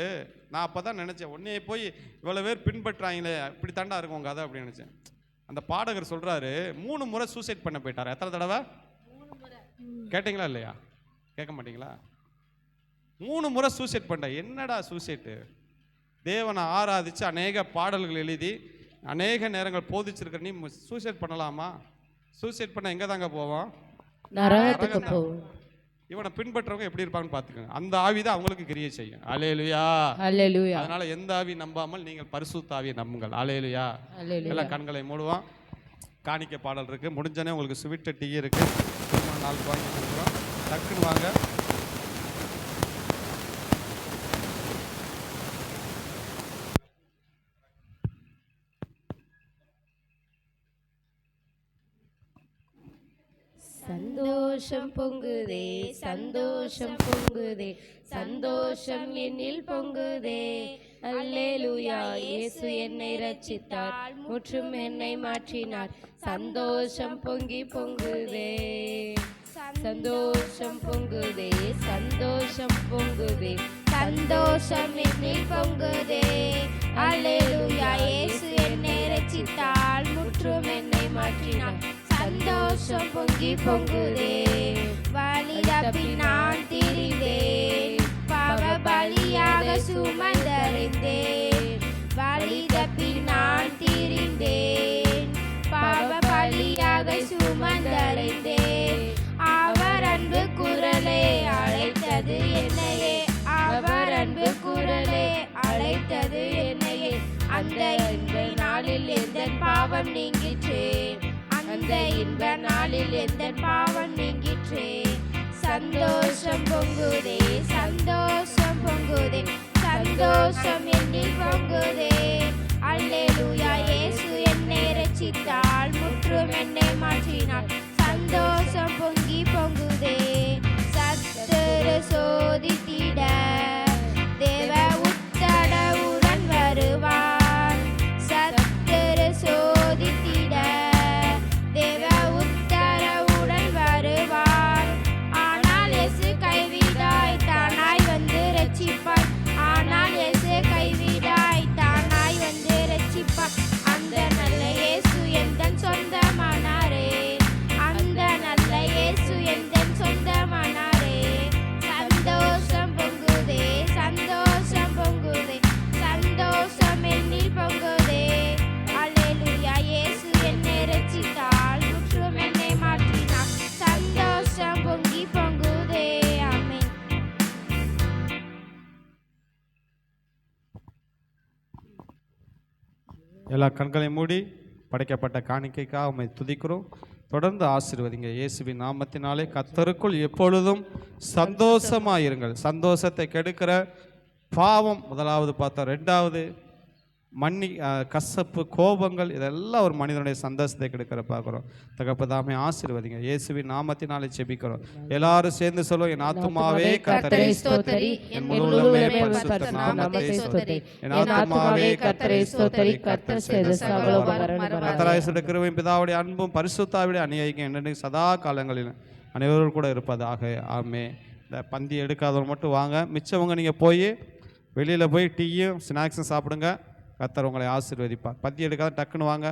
நான் அப்போ தான் நினச்சேன், உன்னையே போய் இவ்வளோ பேர் பின்பற்றாங்களே, இப்படி தாண்டா இருக்கும் உங்கள் கதை அப்படின்னு நினச்சேன். அந்த பாடகர் சொல்கிறாரு, 3 முறை சூசைட் பண்ண போயிட்டார். எத்தனை தடவை கேட்டிங்களா இல்லையா? கேட்க மாட்டிங்களா? 3 முறை சூசைட் பண்ண. என்னடா சூசைட்டு? தேவனை ஆராதித்து அநேக பாடல்கள் எழுதி அநேக நேரங்கள் போதிச்சிருக்கிற நீ சூசைட் பண்ணலாமா? சூசைட் பண்ண எங்கே தாங்க போவோம்? நரகத்துக்கு போவோம். இவனை பின்பற்றவங்க எப்படி இருப்பாங்கன்னு பார்த்துக்கோங்க. அந்த ஆவி தான் அவங்களுக்கு கிரியை செய்யும். அல்லேலூயா, அல்லேலூயா. அதனால எந்த ஆவி நம்பாமல் நீங்கள் பரிசுத்த ஆவியை நம்புங்கள். அல்லேலூயா. எல்லாம் கண்களை மூடுவோம். காணிக்கை பாடல் இருக்கு. முடிஞ்சனே உங்களுக்கு ஸ்வீட் டீ இருக்கு. 4 வாங்கி கொடுக்குறோம். டக்குன்னு வாங்க. சந்தோஷம் பொங்குதே, சந்தோஷம் பொங்குதே, சந்தோஷம் என்னில் பொங்குதே. அல்லேலூயா. இயேசு என்னை ரட்சித்தார், முற்றும் என்னை மாற்றினார். சந்தோஷம் பொங்கி பொங்குதே, சந்தோஷம் பொங்குதே, சந்தோஷம் பொங்குதே, சந்தோஷம் என்னில் பொங்குதே. அல்லேலூயா. இயேசு என்னை ரட்சித்தார், முற்றும் என்னை மாற்றினார். சந்தோஷம் பொங்கி பொங்குதே. வழி தப்பி நான் திரிந்தேன், பாவ பலியாக சுமந்தறிந்தேன். வழி தப்பி நான் திரிந்தேன், பாவ பலியாக சுமந்தறிந்தேன். அவர் அன்பு குரலே அழைத்தது என்னையே, அவர் அன்பு குரலே அழைத்தது என்னையே. அந்த இன்ப நாளில் எந்த பாவம் நீங்கிற்றே, அந்த இன்ப நாளில் எந்த பாவம் நீங்கிற்றே. சந்தோஷம் பொங்குதே, சந்தோஷம் பொங்குதே, சந்தோஷம் என்னில் பொங்குதே. அல்லேலூயா. இயேசு என்னை ரட்சித்தார், முற்றும் என்னை மாற்றினார். சந்தோஷம் பொங்கி பொங்குதே. சத்துரு சோதித்திட தேவ உத்தரவுடன் வருவார். சத்துரு சோதித்திட தேவ உத்தரவுடன் வருவார். ஆனால் இயேசு கைவிடாய் தானாய் வந்து ரட்சிப்பார். ஆனால் இயேசு கைவிடாய் தானாய் வந்து ரட்சிப்பார். அந்த நல்ல இயேசு எந்தன் சொந்தமானாரே, அந்த நல்ல இயேசு எந்தன் சொந்தமானாரே. சந்தோஷம் பொங்குதே, சந்தோஷம் பொங்குதே, சந்தோஷம் என்னில் பொங்குதே. அல்லேலூயா. இயேசு என்னை ரட்சித்தார், முற்றும் என்னை மாற்றினார். சந்தோஷம் பொங்கி பொங்குதே. ஆமென். எல்லா கண்களை மூடி படைக்கப்பட்ட காணிக்கைக்காக உம்மை துதிக்கிறோம். தொடர்ந்து ஆசீர்வதிங்க. இயேசுவின் நாமத்தினாலே. கர்த்தருக்குள் எப்பொழுதும் சந்தோஷமாயிருங்கள். சந்தோஷத்தை கெடுக்கிற பாவம் முதலாவது பார்த்தோம். 2வது கசப்பு, கோபங்கள், இதெல்லாம் ஒரு மனிதனுடைய சந்தோஷத்தை கெடுக்கிற பார்க்குறோம். தகப்பதாமே ஆசீர்வதிங்க. இயேசுவின் நாமத்தினாலே ஜெபிக்கிறோம். எல்லாரும் சேர்ந்து சொல்லுவோம், என் ஆத்துமாவே கர்த்தரை ஸ்தோத்திரி, என் முழு உள்ளமே பரிசுத்த நாமத்தை ஸ்தோத்திரி. என் ஆத்துமாவே கர்த்தரை ஸ்தோத்திரி, கர்த்தர் செய்த சகல உபகாரங்களையும். கர்த்தராகிய கிருபையும் பிதாவுடைய அன்பும் பரிசுத்த ஆவியுடைய அநியாயிக்கும் என்னென்ன சதா காலங்களிலும் அனைவரும் கூட இருப்பதாக. ஆமே. இந்த பந்தி எடுக்காதவங்க மட்டும் வாங்க, மிச்சவங்க நீங்கள் போய் வெளியில் போய் டீயும் ஸ்நாக்ஸும் சாப்பிடுங்க. கர்த்தர் உங்களை ஆசீர்வதிப்பார். பந்தி எடுக்காத டக்குன்னு வாங்க.